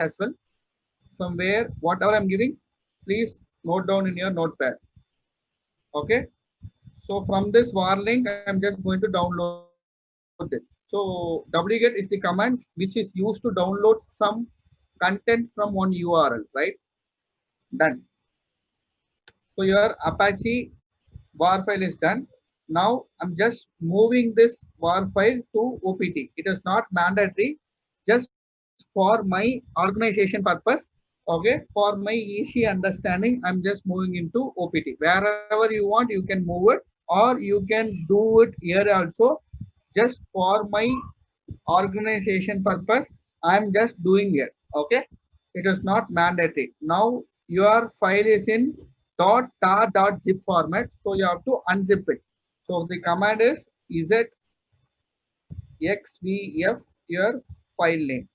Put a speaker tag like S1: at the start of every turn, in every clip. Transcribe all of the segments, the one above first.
S1: as well. Somewhere, whatever I'm giving, please note down in your notepad. Okay. So from this var link, I'm just going to download it. So wget is the command which is used to download some content from one URL, right? Done. So your Apache var file is done. Now I'm just moving this var file to OPT. It is not mandatory, just for my organization purpose. Okay, for my easy understanding, I'm just moving into OPT. Wherever you want, you can move it, or you can do it here also. Just for my organization purpose, I'm just doing it. Okay, it is not mandatory. Now your file is in .tar.zip format, so you have to unzip it. So the command is xvf your file name.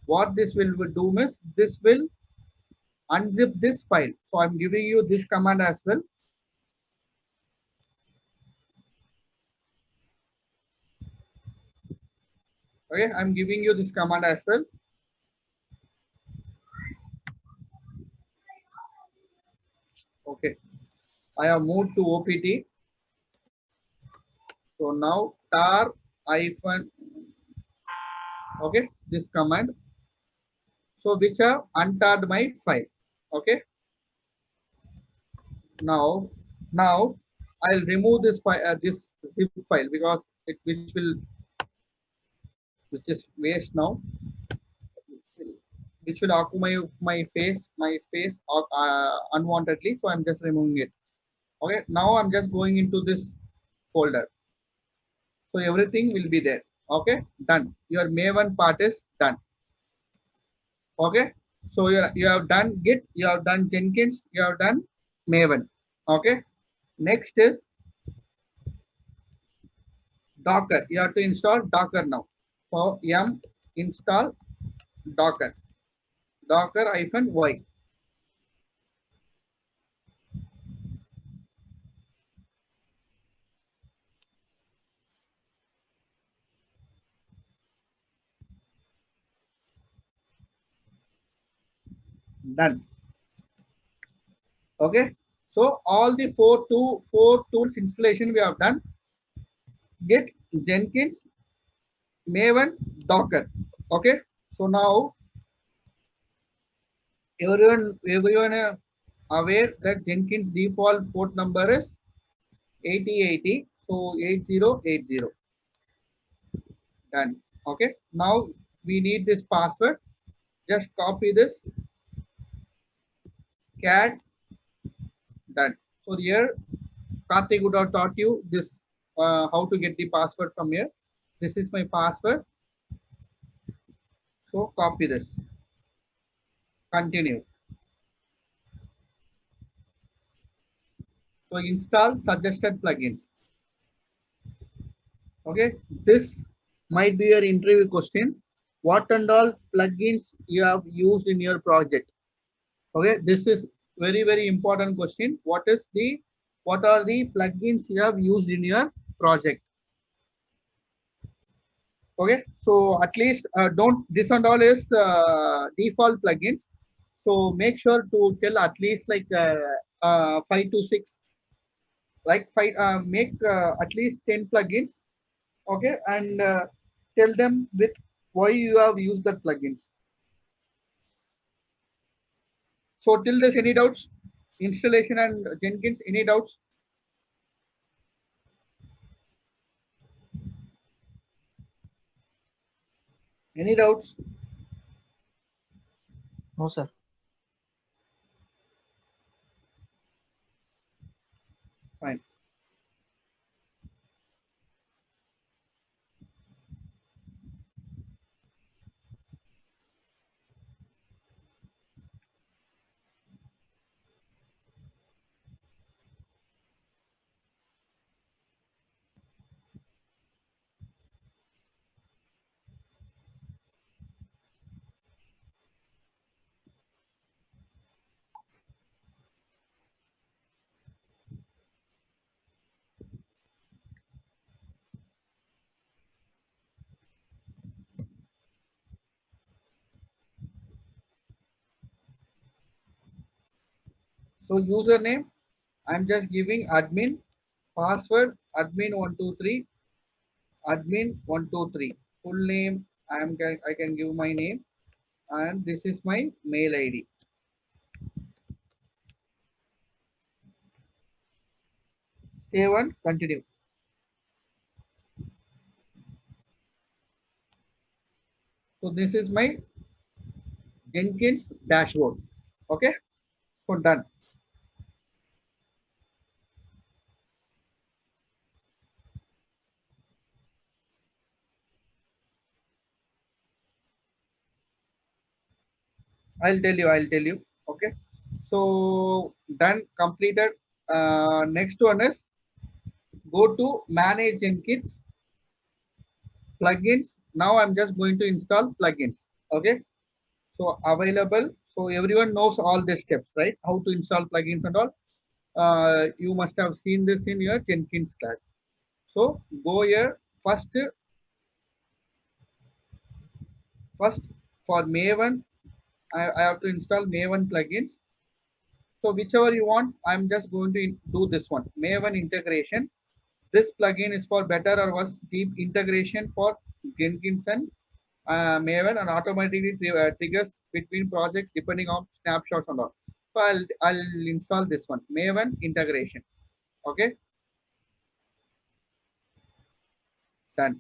S1: What this will do is this will unzip this file. So I'm giving you this command as well. Okay, I'm giving you this command as well. Okay, I have moved to OPT. So now tar hyphen, okay, this command. So which have untarred my file. Okay, now I'll remove this file, this zip file, because it which is waste now, which will occupy my space unwantedly. So I'm just removing it. Okay, now I'm just going into this folder. So everything will be there. Okay, done. Your Maven part is done. Okay, so you have done Git, you have done Jenkins, you have done Maven. Okay, next is Docker. You have to install Docker now. So yum install Docker. Docker hyphen y. Done. Okay. So all the four tools installation we have done. Git, Jenkins, Maven, Docker. Okay. So now everyone aware that Jenkins default port number is 8080. So 8080. Done. Okay. Now we need this password. Just copy this cat. Done. So here Karthik would have taught you this how to get the password from here. This is my password. So copy this. Continue. So install suggested plugins. Okay. This might be your interview question. What and all plugins you have used in your project? Okay. This is very important question. What are the plugins you have used in your project? Okay, so at least don't, this and all is default plugins, so make sure to tell at least like 5 to 6, like five, make at least 10 plugins. Okay, and tell them with why you have used that plugins. So till this, any doubts? Installation and Jenkins, any doubts? Any doubts?
S2: No, sir.
S1: Fine. So username, I'm just giving admin, password admin123, admin123. Full name, I can give my name, and this is my mail ID. Save and continue. So this is my Jenkins dashboard. Okay, so done. I'll tell you. Okay, so done, completed. Next one is go to manage Jenkins plugins. Now I'm just going to install plugins. Okay, so available. So everyone knows all these steps, right? How to install plugins and all. You must have seen this in your Jenkins class. So go here first. First for Maven, I have to install Maven plugins. So whichever you want, I'm just going to do this one. Maven integration. This plugin is for better or worse deep integration for Jenkins and Maven, and automatically triggers between projects depending on snapshots and all. So I'll install this one, Maven integration. Okay, done.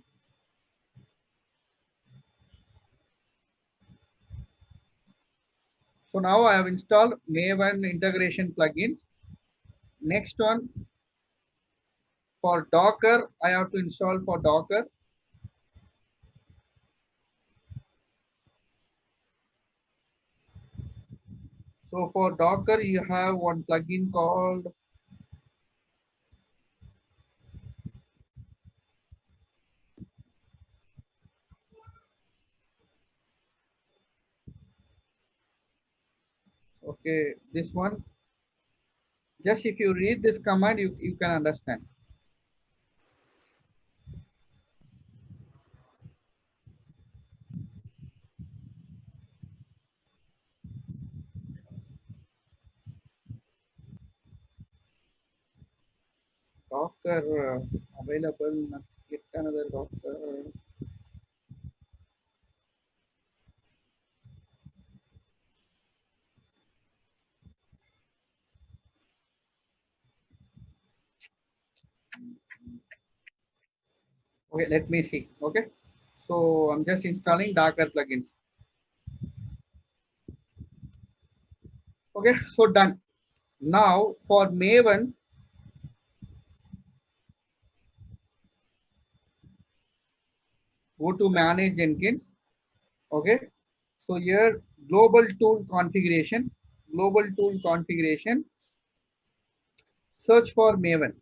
S1: So now I have installed Maven integration plugins. Next one for Docker, I have to install for Docker. So for Docker, you have one plugin called, okay, this one. Just if you read this command, you can understand. Docker available, get another Docker. Okay, let me see. Okay, so I'm just installing Docker plugins. Okay, so done. Now for Maven, go to manage Jenkins. Okay, so here global tool configuration, search for Maven.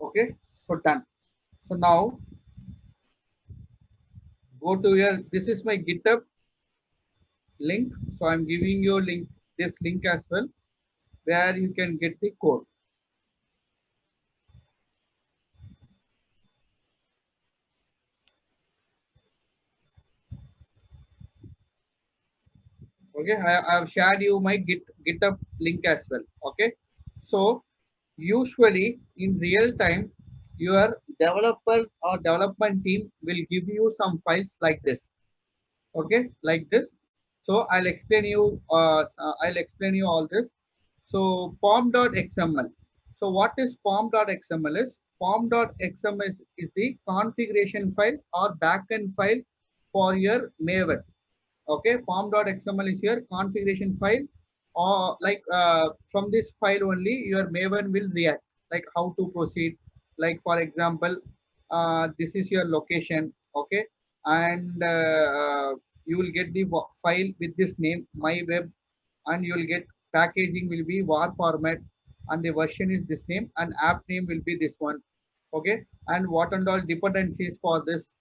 S1: Okay, so done. So now go to here. This is my GitHub link. So I'm giving you link this link as well, where you can get the code. Okay, I have shared you my GitHub link as well. Okay, so usually in real time, your developer or development team will give you some files like this. Okay, like this. So I'll explain you all this. So pom.xml. So what is pom.xml is pom.xml is the configuration file or backend file for your Maven. Okay, pom.xml is your configuration file, or like from this file only your Maven will react, like how to proceed. Like for example, this is your location. Okay, and you will get the file with this name, my web, and you will get packaging will be war format, and the version is this name, and app name will be this one. Okay, and what and all dependencies for this.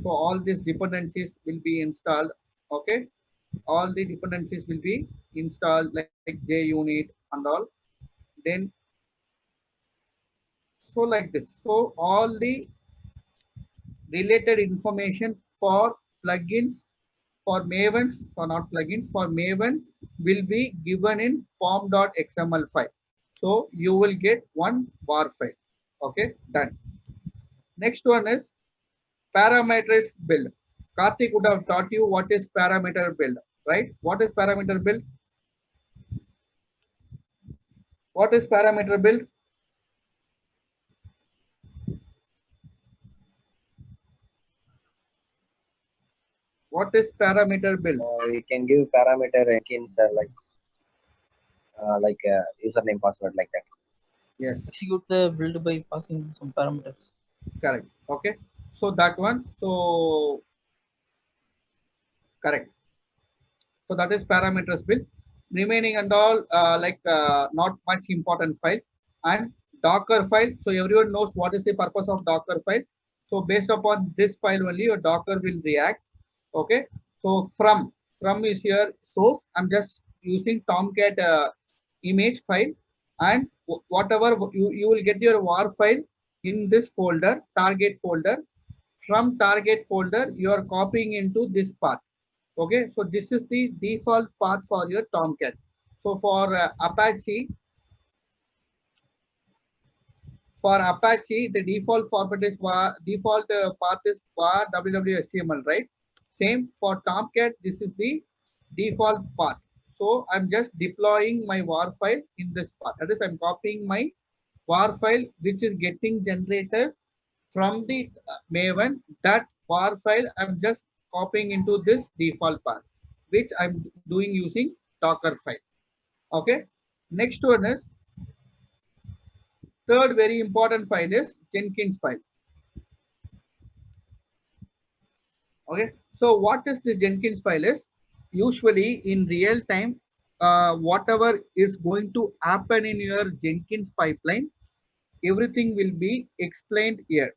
S1: So all these dependencies will be installed. Okay, all the dependencies will be installed like JUnit and all. Then so like this. So all the related information for plugins for Mavens, for not plugins, for Maven will be given in form.xml file. So you will get one var file. Okay, done. Next one is parameters build. Karthik would have taught you what is parameter build, right? What is parameter build? What is parameter build? What is parameter build?
S2: We can give parameter Jenkins username password like that.
S1: Yes,
S3: Execute the build by passing some parameters.
S1: correct. Okay, so that one. So correct. So that is parameters build. Remaining and all not much important files and Docker file. So everyone knows what is the purpose of Docker file. So based upon this file only, your Docker will react. Okay. So from is here source. I'm just using Tomcat image file and whatever you will get your var file in this folder, target folder. From target folder, you are copying into this path. Okay, so this is the default path for your Tomcat. So for Apache, the default format is var, default path is var www.html, right? Same for Tomcat, this is the default path. So I'm just deploying my var file in this path. That is, I'm copying my var file which is getting generated from the Maven. That var file I'm just copying into this default path, which I'm doing using Docker file. Okay. Next one is third very important file is Jenkins file. Okay. So what is this Jenkins file is? Usually in real time, whatever is going to happen in your Jenkins pipeline, everything will be explained here.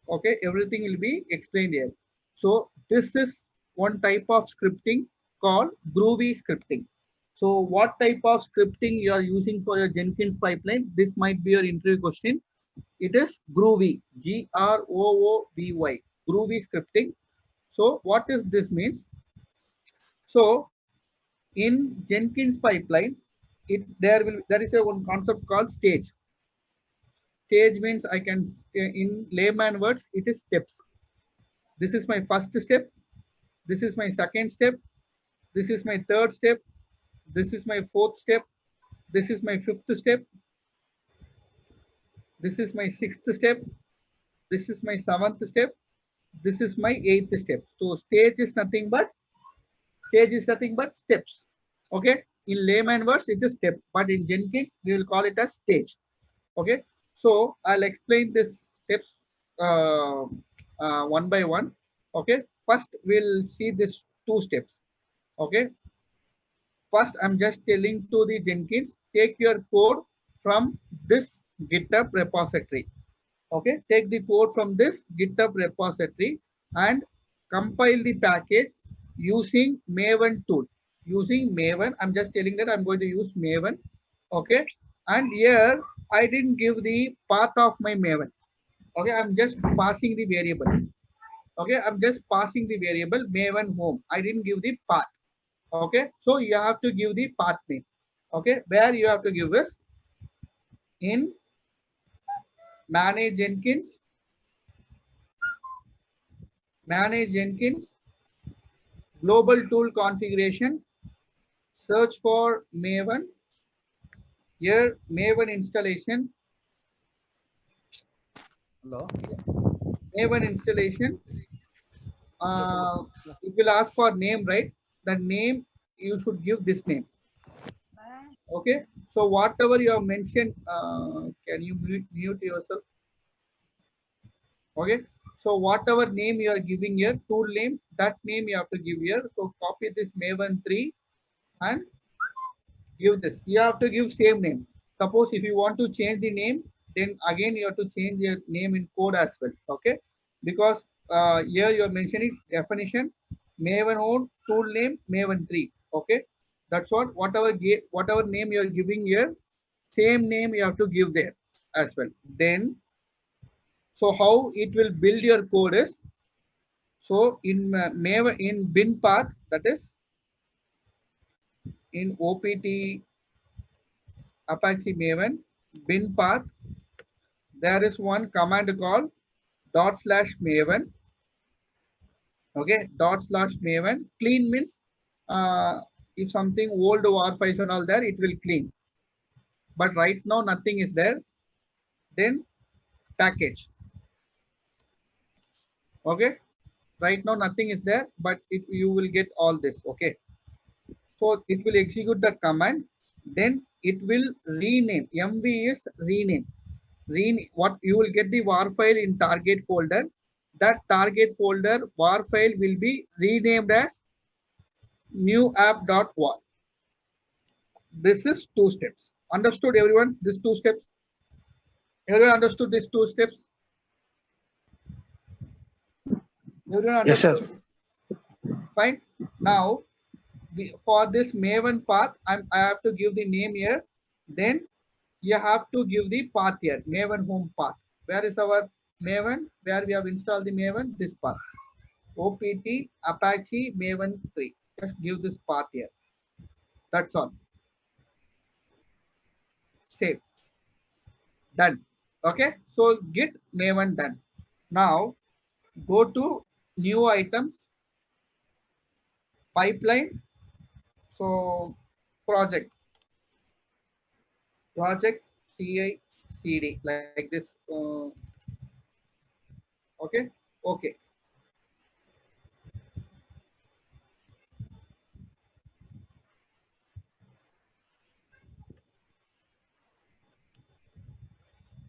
S1: Okay, everything will be explained here. So this is one type of scripting called Groovy scripting. So what type of scripting you are using for your Jenkins pipeline? This might be your interview question. It is Groovy, Groovy, Groovy scripting. So what is this means? So in Jenkins pipeline, there is a one concept called stage. Stage means I can in layman words it is steps. This is my first step. This is my second step. This is my third step. This is my fourth step. This is my fifth step. This is my sixth step. This is my seventh step. This is my eighth step. So stage is nothing but steps. Okay. In layman words, it is step, but in Jenkins, we will call it as stage. Okay. So I'll explain this steps one by one. Okay. First, we'll see this two steps. Okay. First, I'm just telling to the Jenkins, take your code from this GitHub repository. Okay, take the code from this GitHub repository and compile the package using Maven tool. Using Maven, I'm just telling that I'm going to use Maven. Okay, and here I didn't give the path of my Maven. Okay, I'm just passing the variable. Okay, I'm just passing the variable Maven home. I didn't give the path. Okay, so you have to give the path name. Okay, where you have to give is in manage Jenkins, global tool configuration, search for Maven. Here Maven installation,
S2: Hello.
S1: Maven installation. It will ask for name, right? The name you should give this name. Okay, so whatever you have mentioned, can you mute yourself? Okay, so whatever name you are giving here, tool name, that name you have to give here. So copy this Maven 3 and give this. You have to give same name. Suppose if you want to change the name, then again you have to change your name in code as well. Okay, because here you are mentioning definition, Maven own tool name Maven 3. Okay, that's whatever name you are giving here, same name you have to give there as well. Then so how it will build your code is, So in Maven, in bin path, that is in OPT Apache Maven bin path, there is one command called /maven. Okay, /maven. Clean means if something old war files and all there, it will clean. But right now nothing is there. Then package. Okay, right now nothing is there, but you will get all this. Okay, so it will execute the command. Then it will rename. MV is rename. What you will get the war file in target folder. That target folder war file will be renamed as new app.war. This is two steps. Understood everyone? These two steps. Everyone understood these two steps? Everyone
S4: Yes, sir.
S1: understood? Fine. Now for this Maven path, I have to give the name here. Then you have to give the path here, Maven home path. Where is our Maven? Where we have installed the Maven? This path. OPT Apache Maven 3. Just give this path here. That's all. Save. Done. Okay. So git Maven done. Now go to new items, pipeline. So project CI CD like this. Okay. Okay.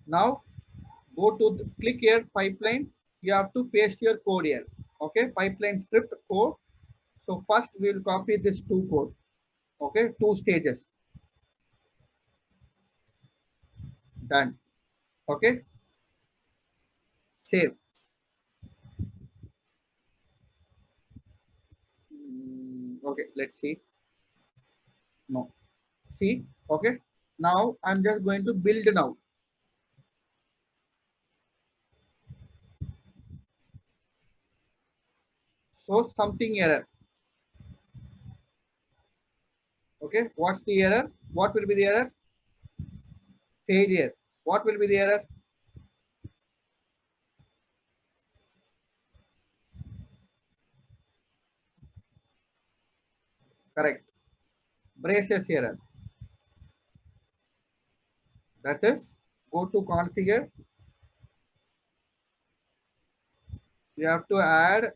S1: Now go to click here pipeline. You have to paste your code here. Okay. Pipeline script code. So first we will copy this two code. Okay. Two stages. Done. Okay. Save. Okay. Let's see. No. See. Okay. Now I'm just going to build now. So something error. Okay. What's the error? What will be the error? Failure. What will be the error? Correct. Braces error. That is, go to configure. You have to add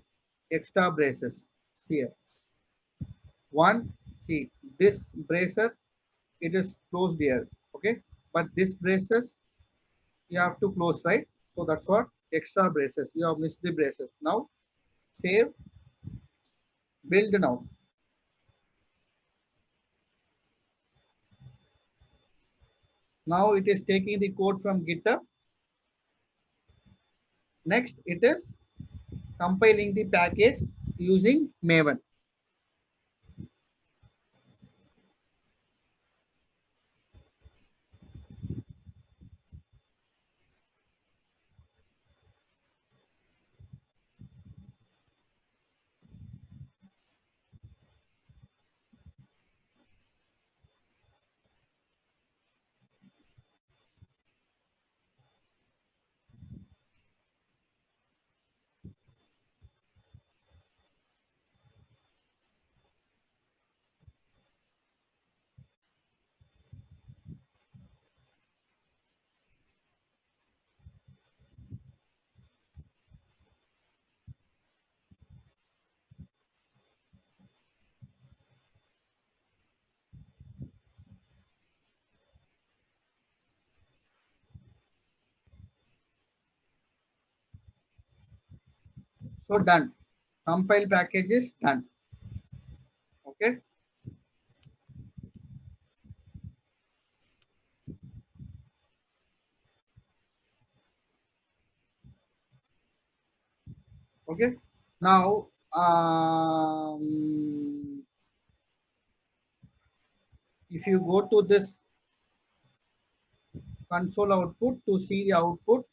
S1: extra braces here. One, see this bracer, it is closed here. Okay, but this braces you have to close, right? So that's what extra braces. You have missed the braces. Now save, build now. Now it is taking the code from GitHub. Next, it is compiling the package using Maven. So done. Compile package is done. Okay. Okay. Now, if you go to this console output to see the output,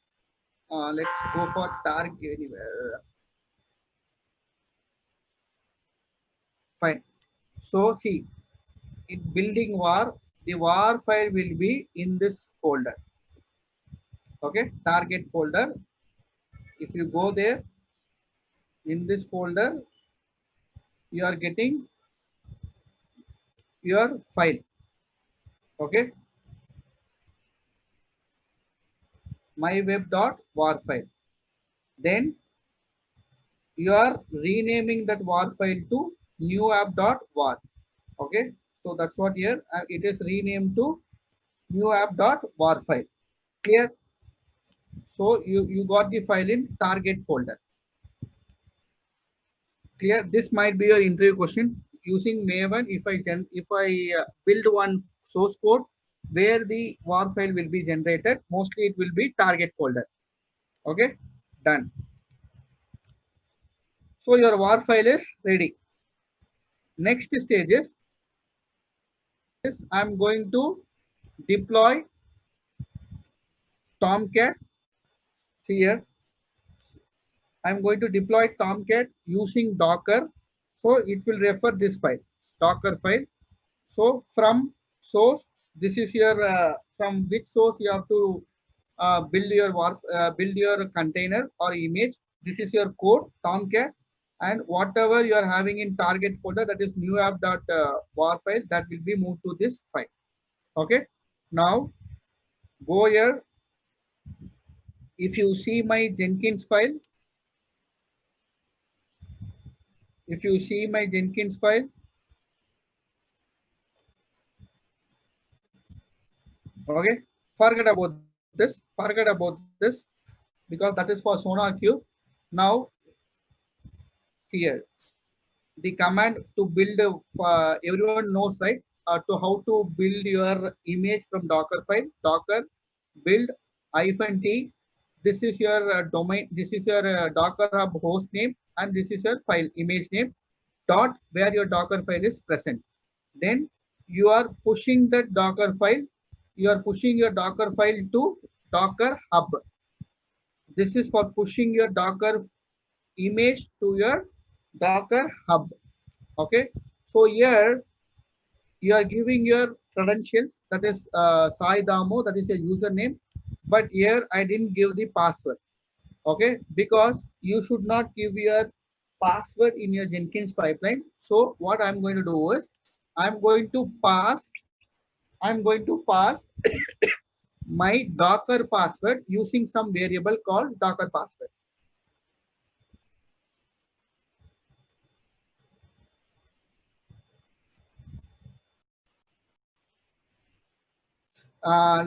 S1: let's go for target anywhere. So see, in building var, the var file will be in this folder. Okay, target folder. If you go there in this folder, you are getting your file. Okay, myweb.war file. Then you are renaming that war file to new app.war. Okay, so that's what here it is renamed to new app.war file. Clear? So you got the file in target folder. Clear? This might be your interview question using Maven. If I build one source code where the war file will be generated, mostly it will be target folder. Okay, done. So your war file is ready. Next stage is I'm going to deploy Tomcat here. I'm going to deploy Tomcat using Docker. So it will refer this file, Docker file. So from source, this is your from which source you have to build your container or image. This is your code Tomcat, and whatever you are having in target folder, that is new app.war file, that will be moved to this file. Okay. Now go here. If you see my Jenkins file, if you see my Jenkins file, okay, forget about this because that is for SonarQube. Now here the command to build everyone knows, right, to how to build your image from Docker file. Docker build -t. This is your domain, this is your Docker hub host name, and this is your file image name dot where your Docker file is present. Then you are pushing that Docker file, you are pushing your Docker file to Docker hub. This is for pushing your Docker image to your Docker hub. Okay, so here you are giving your credentials, that is Sai Damo, that is your username, but here I didn't give the password. Okay, because you should not give your password in your Jenkins pipeline. So what I'm going to do is I'm going to pass I'm going to pass my Docker password using some variable called Docker password.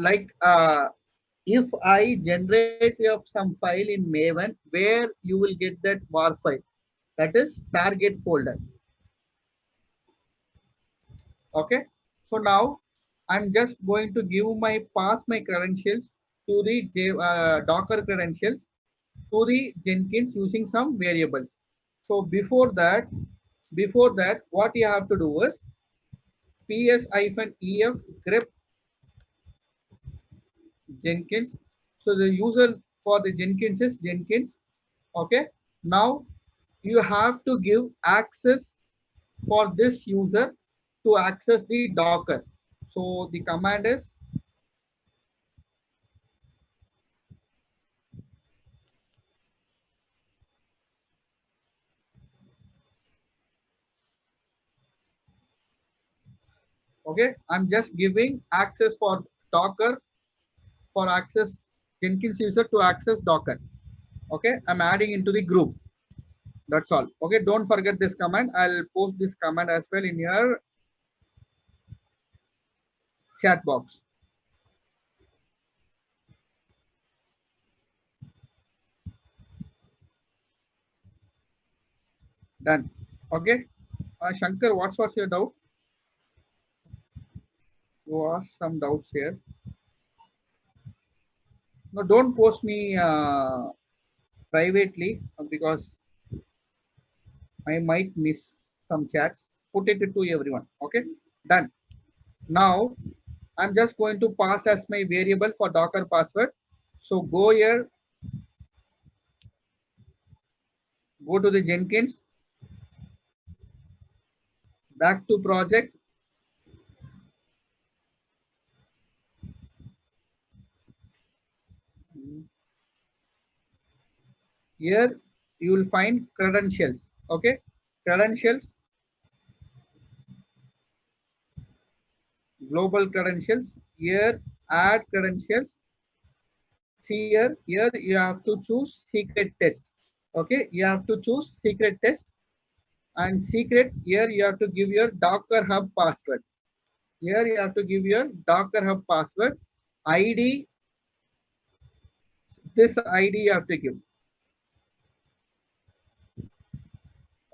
S1: Like if I generate some file in Maven where you will get that war file, that is target folder. Okay, so now I'm just going to give my pass my credentials to the Docker credentials to the Jenkins using some variables. So before that, what you have to do is ps-ef grep Jenkins. So the user for the Jenkins is Jenkins. Okay. Now you have to give access for this user to access the Docker. So the command is okay. I'm just giving access for Docker for access Jenkins user to access Docker. Okay. I'm adding into the group. That's all. Okay. Don't forget this command. I'll post this command as well in your chat box. Done. Okay. Shankar, what's your doubt? You ask some doubts here. No, don't post me privately because I might miss some chats. Put it to everyone. Okay. Done. Now I'm just going to pass as my variable for Docker password. So go here, go to the Jenkins, Back to project. Here you will find credentials. Okay, credentials, global credentials. Here add credentials. See here you have to choose secret test. Okay, you have to choose secret test, and secret here you have to give your Docker Hub password. Here you have to give your Docker Hub password. ID, this ID you have to give.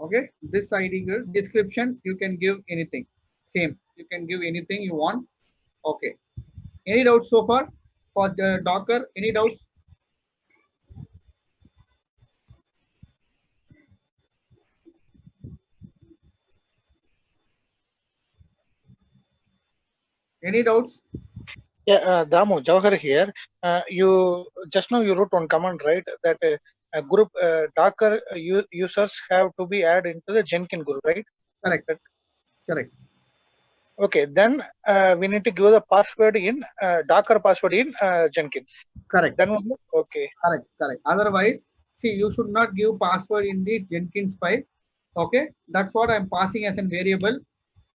S1: Okay, this ID description you can give anything. Same, you can give anything you want. Okay. Any doubts so far for the Docker? Any doubts? Any doubts?
S4: Yeah, Damu, Jawahar here. You just now you wrote one command, right? That a group Docker users have to be added into the Jenkins group, right?
S1: Correct.
S4: That,
S1: Correct.
S4: okay, then we need to give the password in Docker password in Jenkins.
S1: Correct.
S4: Then okay.
S1: Correct. Correct. Otherwise, see, you should not give password in the Jenkins file. Okay, that's what I'm passing as a variable.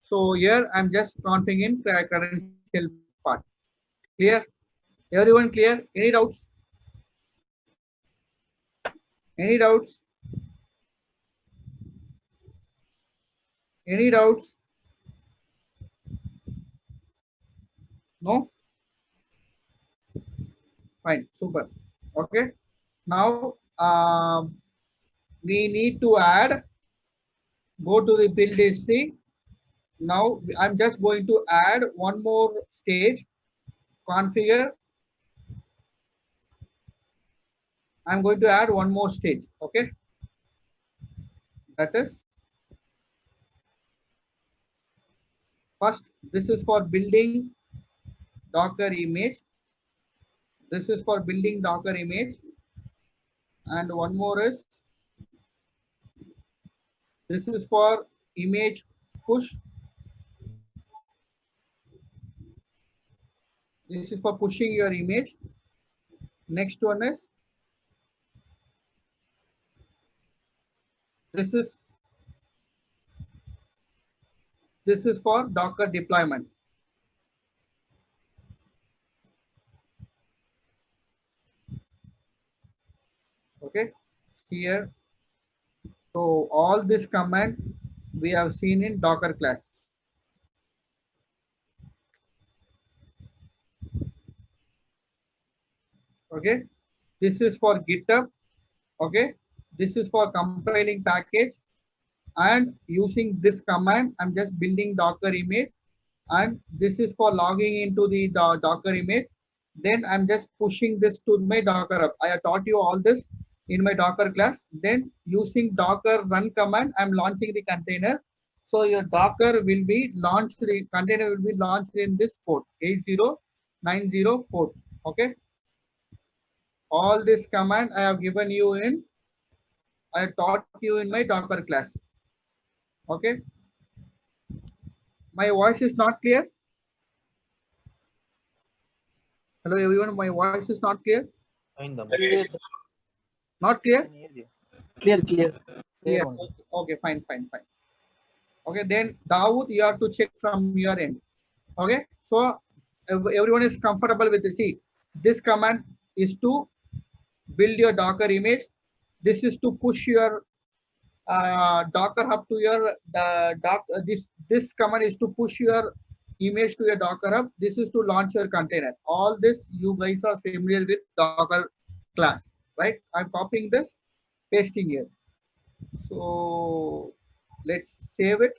S1: So here I'm just configuring credential part. Clear? Everyone clear? Any doubts? Any doubts? Any doubts? No? Fine. Super. Okay. Now we need to add, go to the build history. Now I'm just going to add one more stage, configure. I'm going to add one more stage. Okay. That is first, this is for building Docker image. This is for building Docker image. And one more is, this is for image push. This is for pushing your image. Next one is, this is for Docker deployment. Okay, here. So all this command we have seen in Docker class. Okay, this is for GitHub. Okay, this is for compiling package, and using this command I'm just building Docker image, and this is for logging into the Docker image. Then I'm just pushing this to my Docker Hub. I have taught you all this in my Docker class. Then using Docker run command, I'm launching the container. So your Docker will be launched, the container will be launched in this port, 8090 port. Okay. All this command I have given you in, I have taught you in my Docker class. Okay. My voice is not clear. Hello everyone, my voice is not clear. Not clear?
S3: Clear, clear.
S1: Yeah.
S3: Clear only.
S1: Okay, fine, fine, fine. Okay, then Dawood, you have to check from your end. Okay, so everyone is comfortable with this. See, this command is to build your Docker image. This is to push your Docker Hub to your this command is to push your image to your Docker Hub. This is to launch your container. All this you guys are familiar with Docker class, right? I'm copying this, pasting here. So let's save it.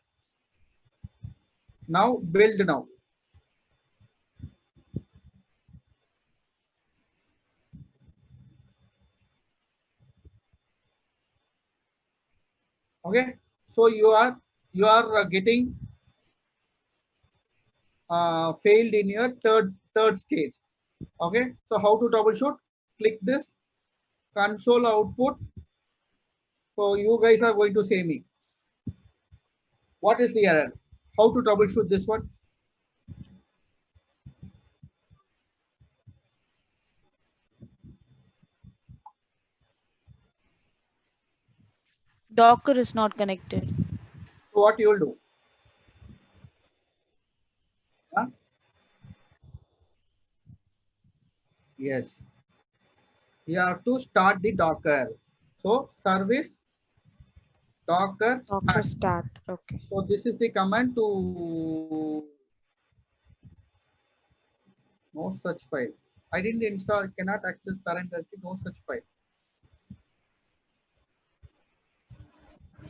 S1: Now build now. Okay, so you are getting failed in your third stage. Okay, so how to troubleshoot? Click this console output. So you guys are going to say me. What is the error? How to troubleshoot this one?
S5: Docker is not connected.
S1: So what you will do? Huh? Yes, you have to start the Docker. So service Docker
S5: Docker
S1: start.
S5: start. Okay.
S1: So this is the command to no such file. I didn't install, cannot access parent directory, no such file.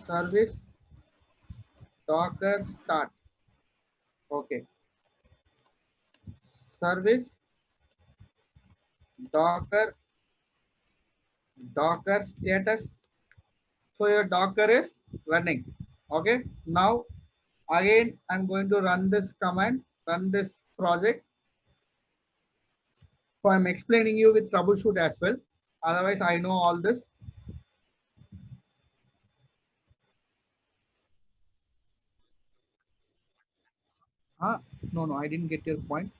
S1: Service Docker start. Okay. Service Docker Docker status. So your Docker is running. Okay. Now again I'm going to run this command, run this project. So I'm explaining you with troubleshoot as well. Otherwise I know all this. No, I didn't get your point.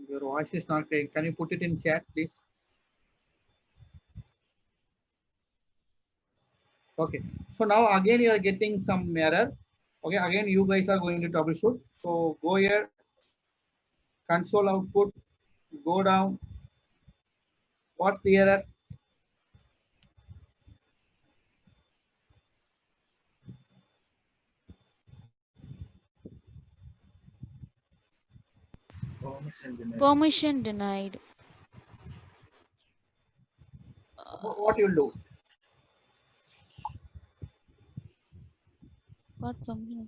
S1: Your voice is not clear. Can you put it in chat, please? Okay. So now again you are getting some error. Okay. Again you guys are going to troubleshoot. So go here, console output, go down. What's the error?
S5: Permission denied.
S1: What you'll do?
S5: What permission?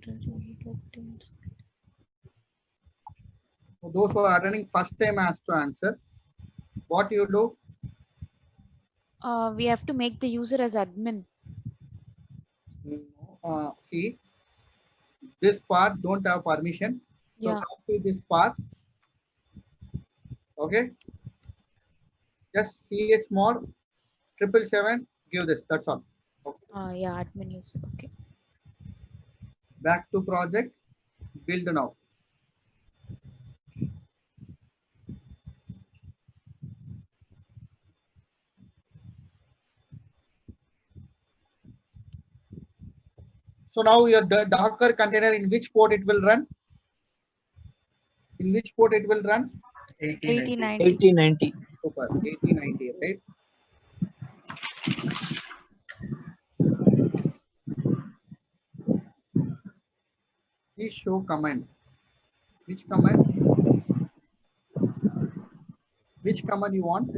S1: So those who are attending first time has to answer. What you do?
S5: We have to make the user as admin.
S1: See, this part don't have permission. So
S5: Yeah.
S1: copy this part. Okay. Just ch mod 777. Give this. That's all. Okay.
S5: Yeah, admin user. Okay.
S1: Back to project. Build now. So now your Docker container, in which port it will run? In which port it will run?
S5: 8090.
S3: 8090.
S1: Super. 8090, right? Please show command. Which command? Which command you want?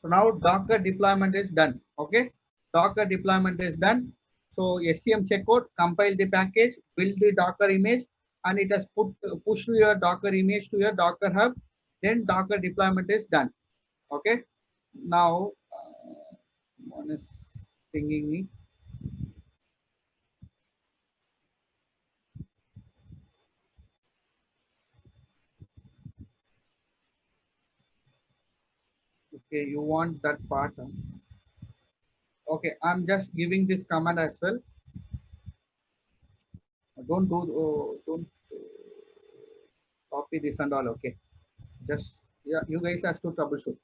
S1: So now Docker deployment is done. Okay. Docker deployment is done. So SCM checkout, compile the package, build the Docker image, and it has push your Docker image to your Docker hub. Then Docker deployment is done. Okay. Now one is pinging me. Okay, you want that part. Okay, I'm just giving this command as well. Don't copy this and all. Okay, just yeah, you guys have to troubleshoot.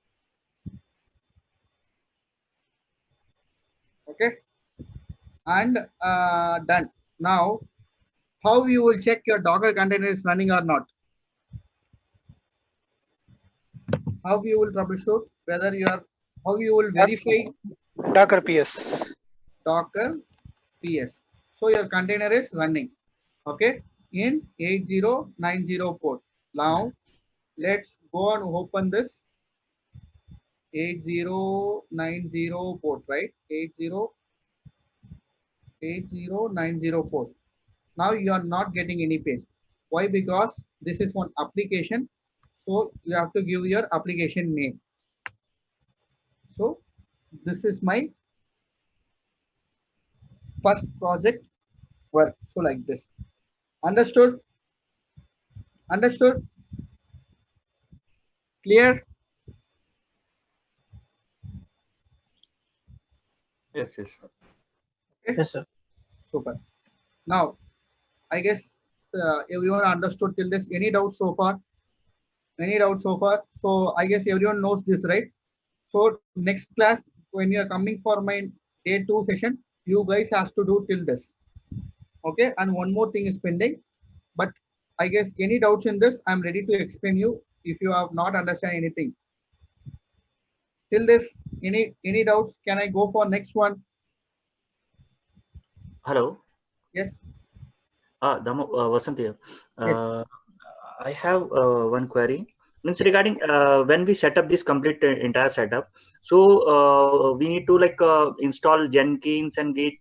S1: Okay, and done. Now, how you will check your Docker container is running or not? How you will troubleshoot whether you are? How you will verify
S4: Docker PS.
S1: Docker PS? So your container is running. Okay, in 8090 port. Now let's go and open this 8090 port, right? 8090 port. Now you are not getting any page. Why? Because this is one application. So you have to give your application name. So this is my first project work. So like this. Understood? Understood? Clear?
S6: Yes, yes.
S3: Yes, sir.
S1: Super. Now, I guess everyone understood till this. Any doubts so far? Any doubts so far? So I guess everyone knows this, right? So next class, when you are coming for my day 2 session, you guys has to do till this. Okay. And one more thing is pending. But I guess any doubts in this, I'm ready to explain you if you have not understand anything. Till this, any doubts? Can I go for next one?
S6: Hello.
S1: Yes.
S6: Damo, Vasant here.
S1: Yes.
S6: I have one query. Means regarding when we set up this complete entire setup, so we need to like install Jenkins and Git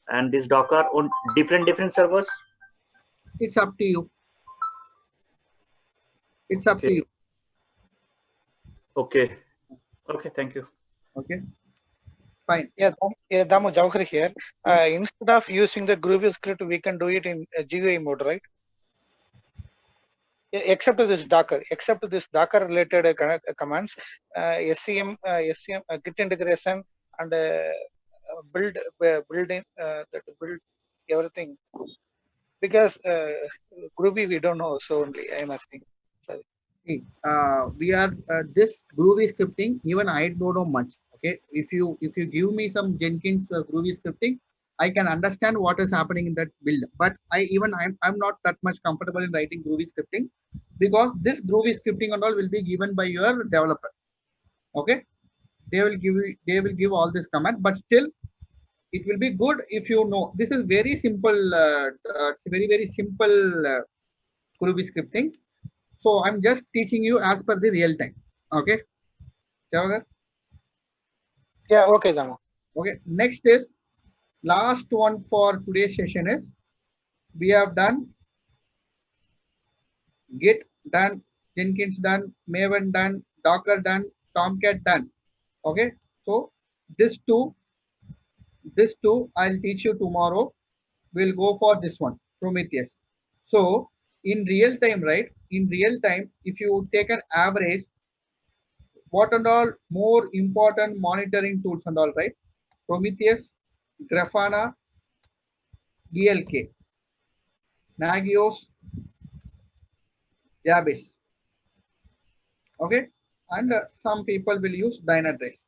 S6: and this Docker on different servers.
S1: It's up to you. It's up to
S6: Okay.
S1: you.
S6: Okay. Okay. Thank you.
S1: Okay. Fine.
S4: Yeah, Damu Jawahar here. Instead of using the Groovy script, we can do it in GUI mode, right? Yeah, except this Docker related commands, SCM, Git integration, and building that build everything. Because Groovy we don't know, so only I am asking. Sorry.
S1: See, we are this Groovy scripting. Even I don't know much. Okay, if you give me some Jenkins Groovy scripting, I can understand what is happening in that build. But I'm not that much comfortable in writing Groovy scripting because this Groovy scripting and all will be given by your developer. Okay, they will give all this command, but still it will be good if you know. This is very simple. It's very simple Groovy scripting. So I'm just teaching you as per the real time. Okay, Javagar?
S4: Yeah, okay, Damu.
S1: Okay. Next is last one for today's session is we have done Git done, Jenkins done, Maven done, Docker done, Tomcat done. Okay. So this two, this two I'll teach you tomorrow. We'll go for this one, Prometheus. So in real time, right? In real time, if you take an average, what and all more important monitoring tools and all, right? Prometheus, Grafana, ELK, Nagios, Jabez. Okay, and some people will use Dynatrace.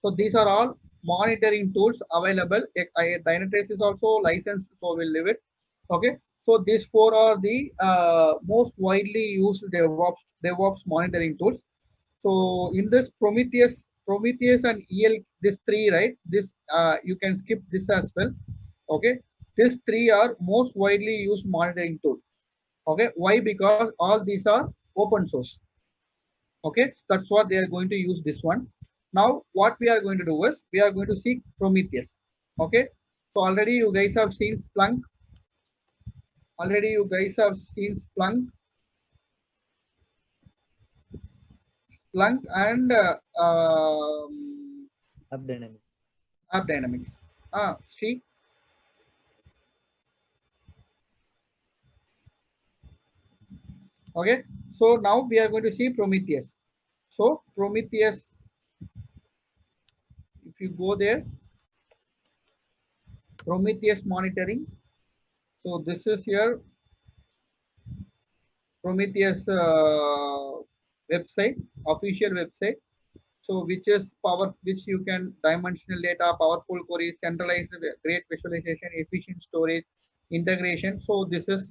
S1: So these are all monitoring tools available. Dynatrace is also licensed, so we'll leave it. Okay, so these four are the most widely used DevOps monitoring tools. So in this Prometheus and EL, this three, right? This you can skip this as well. Okay, these three are most widely used monitoring tools. Okay, why? Because all these are open source. Okay, that's what they are going to use this one. Now what we are going to do is we are going to see Prometheus. Okay, so already you guys have seen Splunk. Already you guys have seen Splunk and
S3: App Dynamics.
S1: App Dynamics. See. Okay, so now we are going to see Prometheus. So Prometheus, if you go there, Prometheus monitoring. So this is your Prometheus website, official website. So which is which you can dimensional data, powerful queries, centralized great visualization, efficient storage, integration. So this is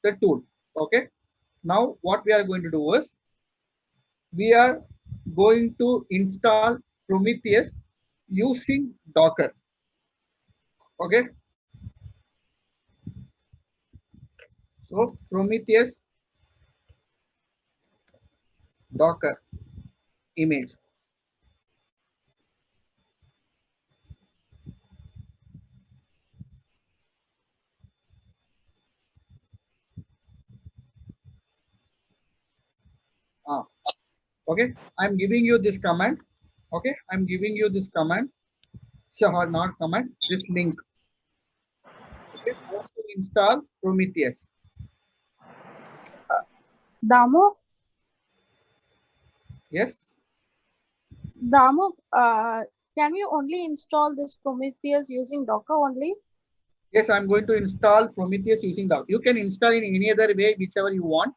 S1: the tool. Okay. Now what we are going to do is we are going to install Prometheus using Docker. Okay. So Prometheus Docker image. Ah, okay. I'm giving you this command. Okay. I'm giving you this command. So not command, this link. Okay, how to install Prometheus?
S7: Damu,
S1: Yes.
S7: Damu, can you only install this Prometheus using Docker only?
S1: Yes, I'm going to install Prometheus using Docker. You can install in any other way, whichever you want,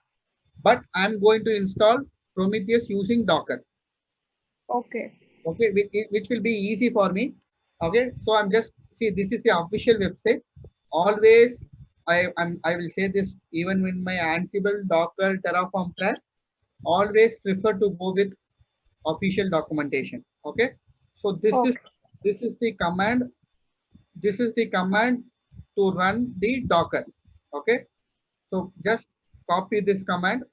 S1: but I'm going to install Prometheus using Docker.
S7: Okay.
S1: Okay, which will be easy for me. Okay, so I'm just see, this is the official website. Always, I will say this even in my Ansible, Docker, Terraform class. Always prefer to go with official documentation. Okay, so
S7: Okay.
S1: this is the command. This is the command to run the Docker. Okay, so just copy this command.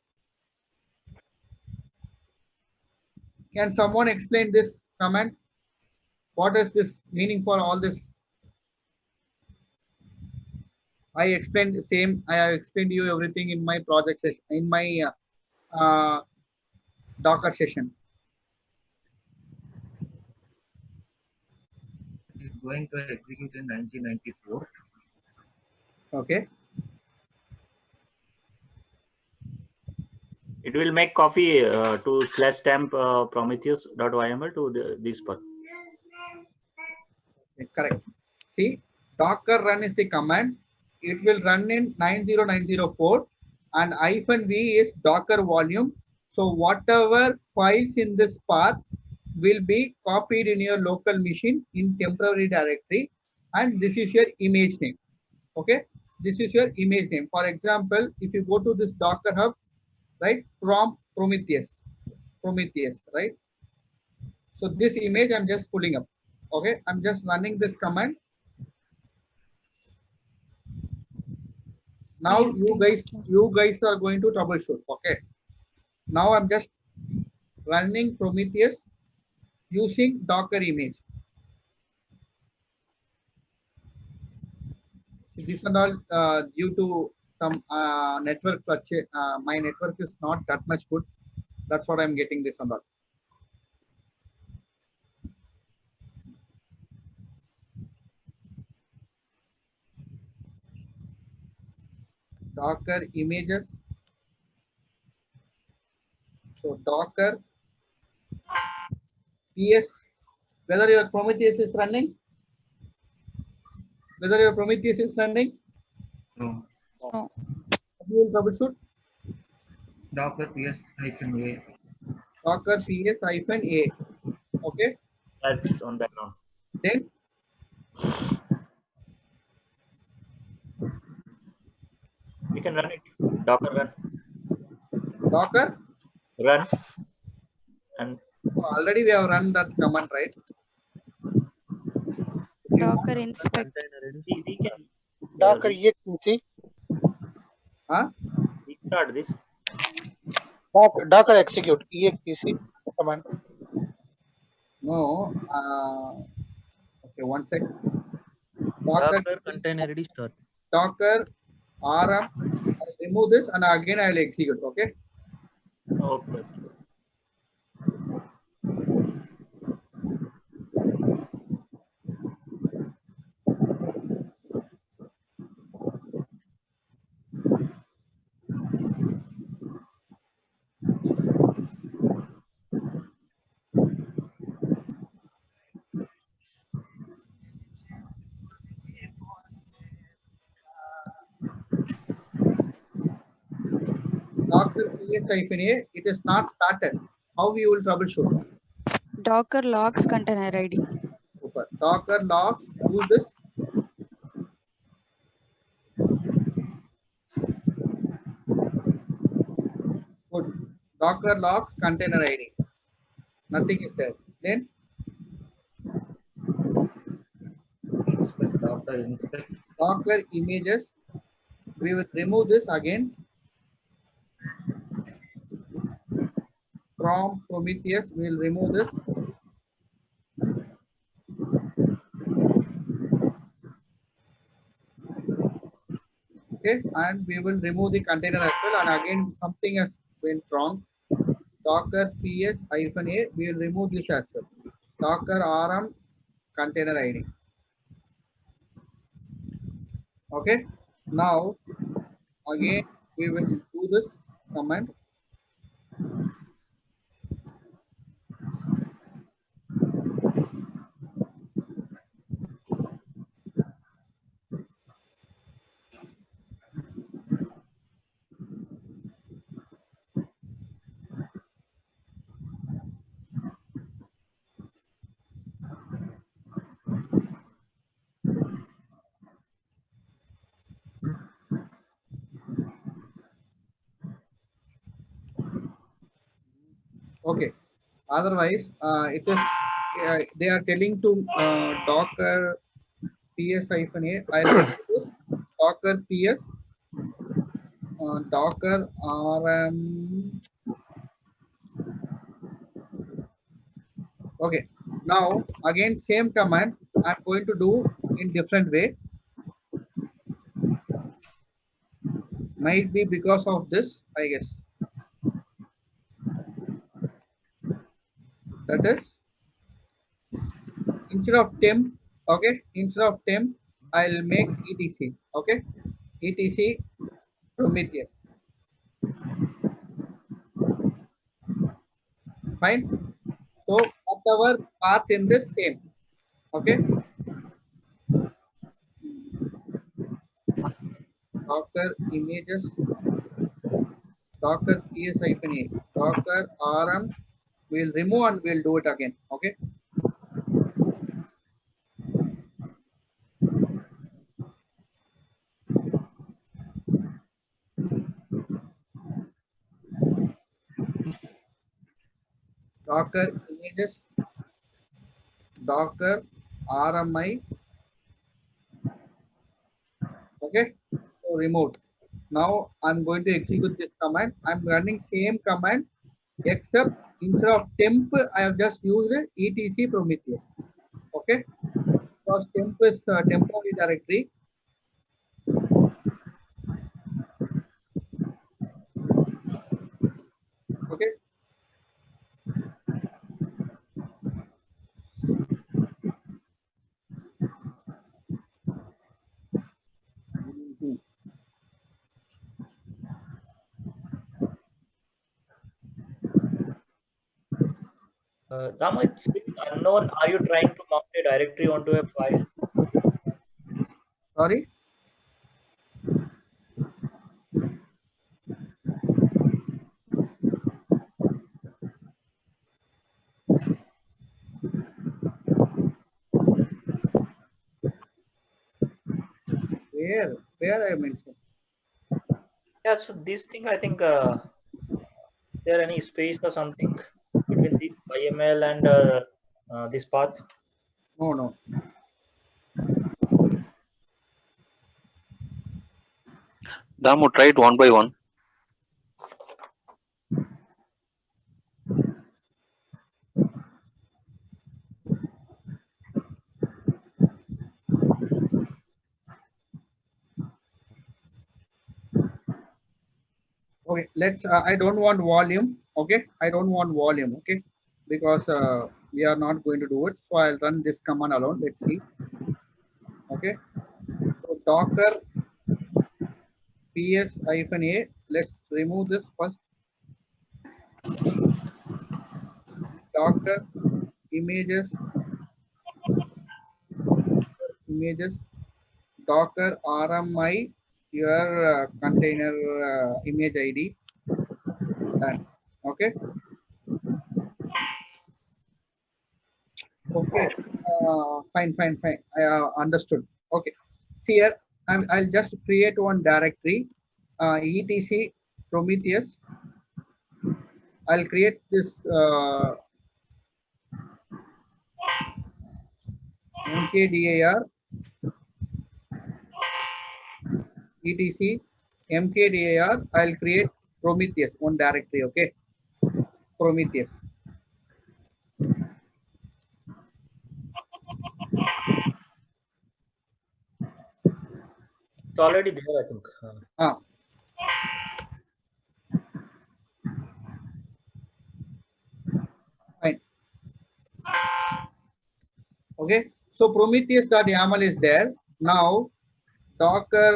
S1: Can someone explain this command? What is this meaning for all this? I explained the same. I have explained to you everything in my project session, in my Docker session.
S8: It is going to execute in 1994.
S1: Okay.
S6: It will make copy to /temp prometheus.yml to this part.
S1: Correct. See, Docker run is the command. It will run in 90904 and -v is Docker volume. So whatever files in this path will be copied in your local machine in temporary directory, and this is your image name. Okay, this is your image name. For example, if you go to this Docker Hub, right, from Prometheus, right? So this image I'm just pulling up. Okay, I'm just running this command. Now you guys are going to troubleshoot. Okay, now I'm just running Prometheus using Docker image. So this and all due to some network fluctuation. My network is not that much good. That's what I'm getting this and all. Docker images. So Docker PS, whether your Prometheus is running,
S8: No.
S5: No.
S1: you will troubleshoot.
S8: Docker ps-a.
S1: Docker ps-a. Okay,
S6: That's on background.
S1: then
S6: We can run it. Docker run.
S1: Docker.
S6: Run. And
S1: Already we have run that command, right?
S5: Docker inspect.
S6: we can
S4: Docker exec.
S1: Huh?
S6: restart this.
S4: Docker execute exec command.
S1: No. Okay, one sec.
S3: Docker container restart.
S1: Docker rm. I'll remove this and again I will execute. Okay.
S6: Okay.
S1: Docker ps-a. It is not started. How we will troubleshoot?
S5: Docker logs container ID.
S1: Super. Docker logs. Use this. Good. Docker logs container ID. Nothing is there. Then
S8: Inspect Docker inspect.
S1: Docker images. We will remove this again from Prometheus. We will remove this. Okay, and we will remove the container as well. And again, something has went wrong. Docker ps-a. We will remove this as well. Docker rm container ID. Okay. Now again we will do this command. Okay. Otherwise, it is they are telling to Docker ps hyphen a. I'll use Docker ps Docker rm. Okay. Now again same command I'm going to do in different way. Might be because of this, I guess. That is instead of temp. Okay. Instead of temp, I'll make etc. Okay. etc Prometheus. Fine. So whatever path in this same. Okay. Docker images, Docker ps hyphen a, Docker rm. We'll remove and we'll do it again. Okay. Docker images, Docker RMI. Okay. So remote. Now I'm going to execute this command. I'm running same command except instead of temp, I have just used etc Prometheus. Okay. Because temp is temporary directory. Okay. Mhm.
S6: Dama, it's still unknown. Are you trying to mount a directory onto a file?
S1: Sorry. Where I mentioned.
S6: Yeah, so this thing, I think, is there any space or something between this YML and this path?
S1: No, no.
S9: Damu, try it one by one.
S1: Okay, let's. I don't want volume. Okay, I don't want volume. Okay, because we are not going to do it. So I'll run this command alone. Let's see. Okay, so Docker ps hyphen a. Let's remove this first. Docker images, images. Docker RMI your container image ID. Done. Okay. Okay. Fine, fine, fine. I understood. Okay. See here, I'll just create one directory, etc Prometheus. I'll create this mkdir etc mkdir. I'll create Prometheus one directory. Okay, Prometheus.
S6: It's already there, I think.
S1: Ah. Fine. Okay. So Prometheus.yaml is there. Now Docker.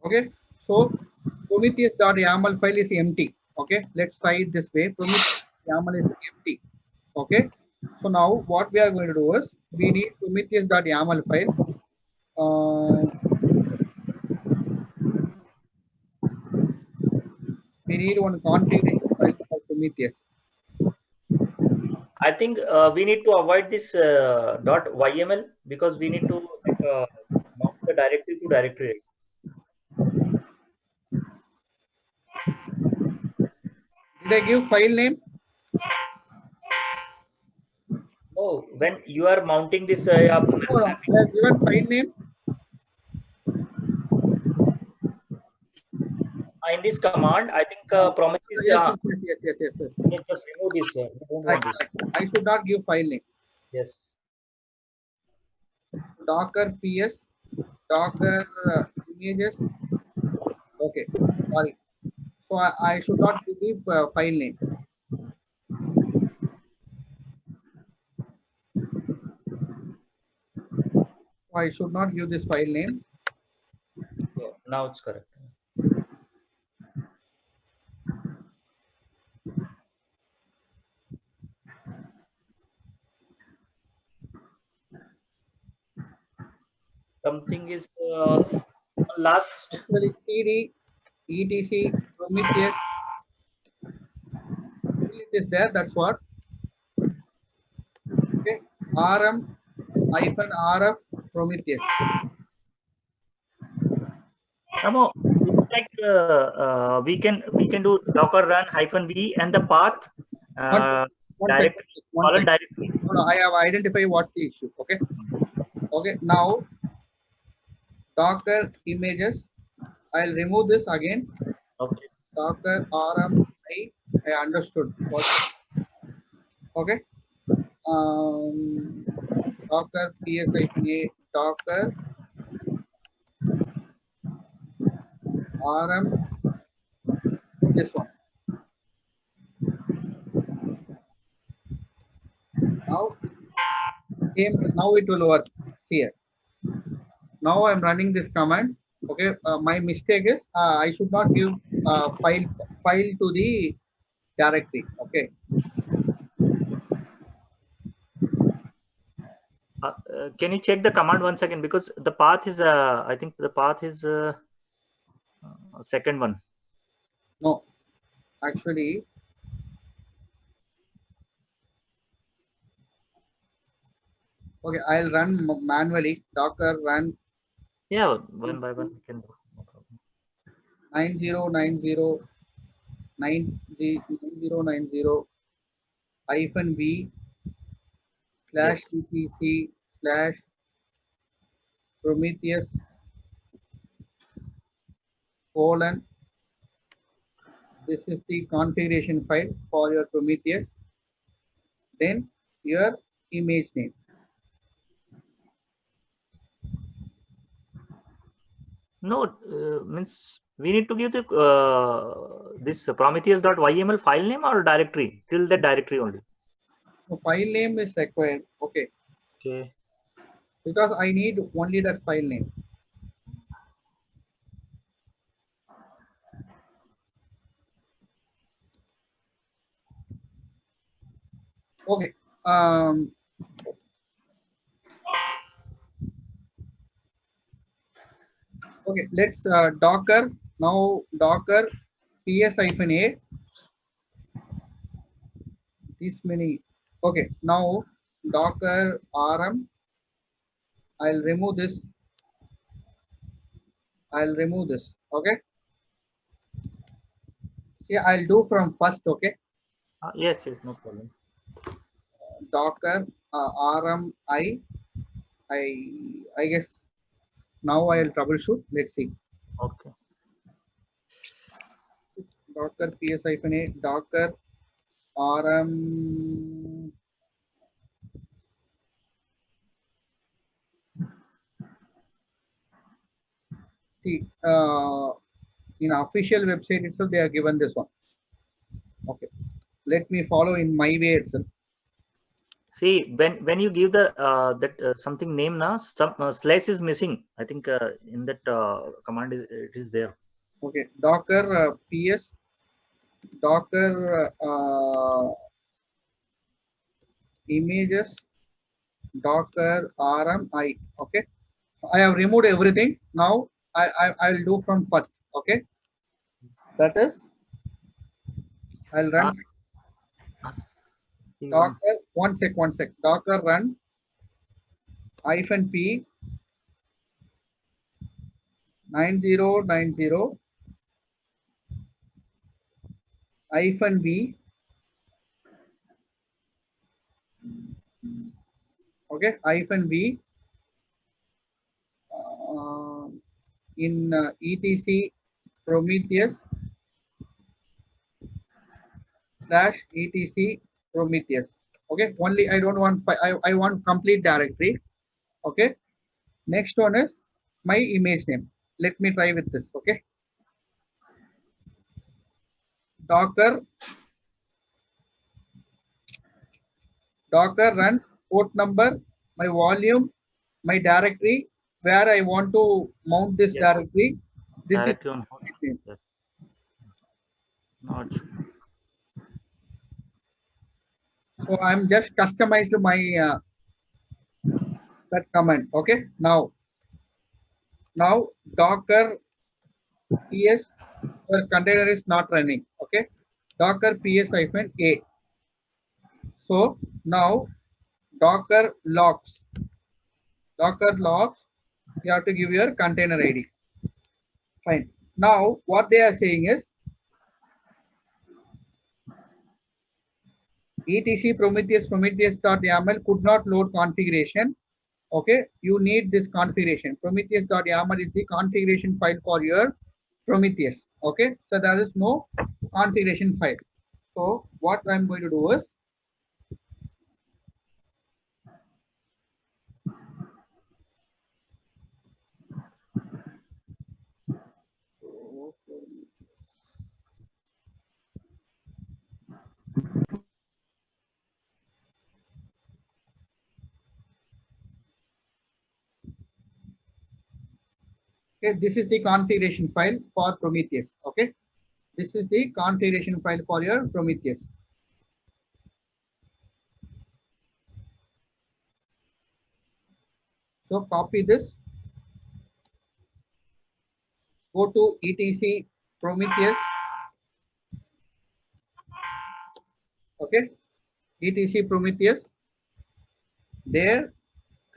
S1: Okay, so Prometheus.yaml file is empty. Okay, let's try it this way. Prometheus YAML is empty. Okay, so now what we are going to do is we need Prometheus.yaml file. We need one configuration file for Prometheus.
S6: I think we need to avoid this .yml because we need to mount the directory to directory.
S1: Did I give file name?
S6: Oh, when you are mounting this
S1: No, I have given file name.
S6: In this command, I think Prometheus.
S1: Yes.
S6: Just remove this. We don't want this.
S1: I should not give file name.
S6: Yes.
S1: Docker ps, Docker images. Okay, sorry. So I should not give the file name. I should not give this file name.
S6: So now it's correct. Something is last.
S1: Actually, CD, etc, Prometheus. It is there. That's what. Okay, rm-rf Prometheus.
S6: It's like we can do docker run -v and the path directory colon directory.
S1: No, I have identified what's the issue. Okay. Okay. Now Docker images. I'll remove this again.
S6: Okay.
S1: Docker rm I understood. What? Okay. Docker ps-a Docker rm this one. Now it will work here. Now I'm running this command. Okay, my mistake is I should not give file to the directory. Okay.
S6: Can you check the command once again, because the path is I think the path is second one.
S1: No, actually. Okay, I'll run manually. Docker run.
S6: Yeah, one by one can do. No problem.
S1: 9090 -v /etc/ Prometheus : this is the configuration file for your Prometheus. Then your image name.
S6: No, means we need to give the this Prometheus.yml file name or directory till that directory only.
S1: So file name is required. Okay.
S6: Okay.
S1: Because I need only that file name. Okay. Okay, let's Docker. Now Docker ps-a. This many. Okay, now Docker rm. I'll remove this. Okay. See, I'll do from first. Okay.
S6: Yes, no problem.
S1: Docker rm I guess now I'll troubleshoot. Let's see.
S6: Okay.
S1: Docker ps-a Docker rm. See, in official website itself they are given this one. Okay. let me follow in my way itself.
S6: See, when you give the that something name now, some slash is missing. I think in that command it is there.
S1: Okay, Docker PS, Docker images, Docker RMI. Okay, I have removed everything. Now I'll do from first. Okay, that is I'll run
S6: C1.
S1: Docker. One sec. Docker run -p 9090 -v. Okay, -v in etc Prometheus / etc Prometheus. Okay, only I don't want I want complete directory. Okay, next one is my image name. Let me try with this. Okay, Docker run port number, my volume, my directory where I want to mount this
S6: Yes.
S1: directory. This is
S6: Directly on host. Yes. Not.
S1: so I'm just customized my that command. Okay, now Docker PS your container is not running. Okay, Docker PS -a. So now Docker logs. You have to give your container ID. Fine. Now what they are saying is etc Prometheus.yaml could not load configuration. Okay, you need this configuration. Prometheus.yaml is the configuration file for your Prometheus. Okay, so there is no configuration file. So what I'm going to do is okay, this is the configuration file for Prometheus. Okay, this is the configuration file for your Prometheus. So copy this, go to etc Prometheus. Okay, etc Prometheus. There,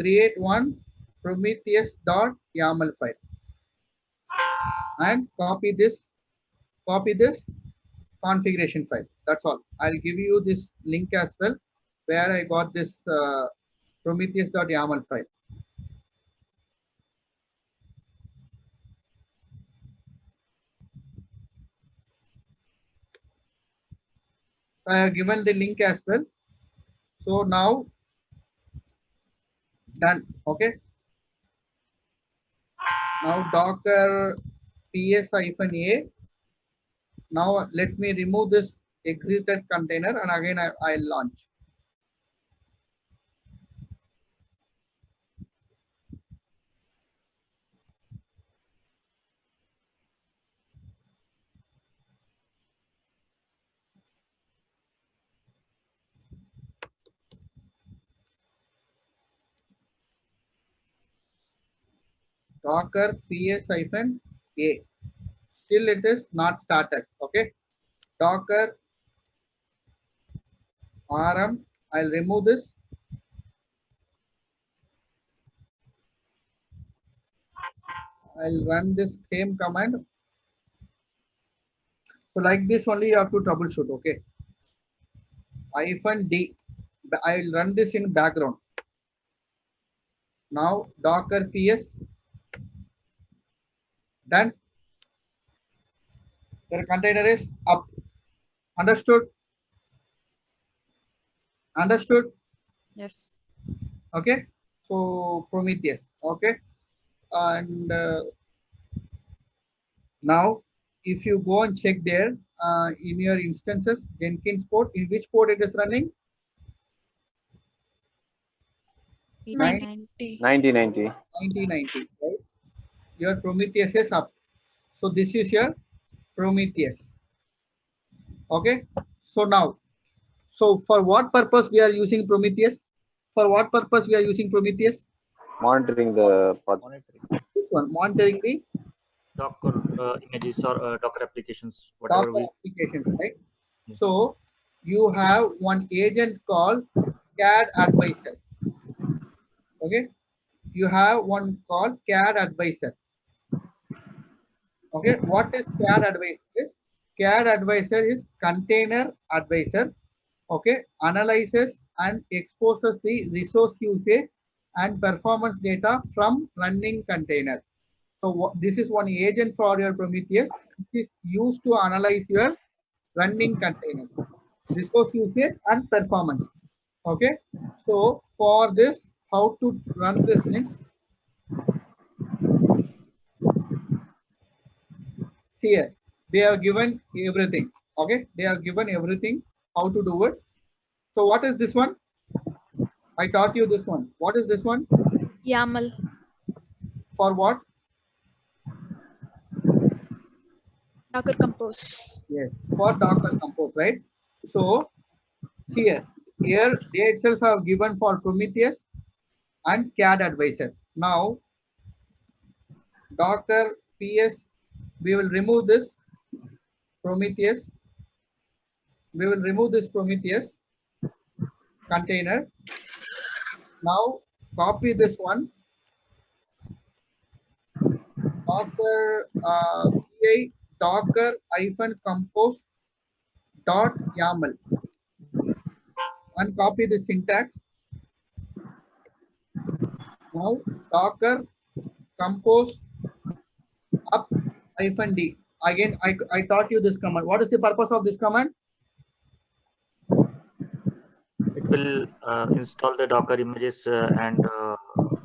S1: create one Prometheus.yaml file and copy this configuration file. That's all. I'll give you this link as well where I got this Prometheus.yaml file. I have given the link as well. So now done. Okay. Now Docker PS-a. Now let me remove this exited container and again I'll launch. Docker PS-a. Still it is not started. Okay. Docker RM. I'll remove this. I'll run this same command. So like this only you have to troubleshoot. Okay. -d. I'll run this in background. Now Docker PS. Done. Your container is up. Understood? Understood?
S5: Yes.
S1: Okay. So Prometheus. Okay. And now if you go and check there in your instances, Jenkins port, in which port it is running?
S5: 90.
S2: 9090.
S1: 9090, right? Your Prometheus is up. So this is your Prometheus. Okay. So now, so for what purpose we are using Prometheus? For what purpose we are using Prometheus?
S2: Monitoring the project.
S1: This one, monitoring the
S6: Docker images or Docker applications, whatever
S1: Docker
S6: we.
S1: applications, right?
S6: Yeah.
S1: So you have one agent called CAD advisor. Okay. You have one called CAD advisor. Okay. What is CAD advisor? CAD advisor is container advisor. Okay. Analyzes and exposes the resource usage and performance data from running container. So this is one agent for your Prometheus, which is used to analyze your running containers, resource usage and performance. Okay. So for this, how to run this means, here they have given everything. Okay. They have given everything how to do it. So what is this one? I taught you this one. What is this one?
S7: YAML.
S1: For what?
S7: Docker Compose.
S1: Yes, for Docker Compose, right? So here they itself have given for Prometheus and CAD advisor. Now Docker PS, we will remove this Prometheus. We will remove this Prometheus container. Now copy this one. Docker PI Docker -compose .yaml, and copy the syntax. Now Docker compose up -d. Again, I taught you this command. What is the purpose of this command?
S6: It will install the Docker images and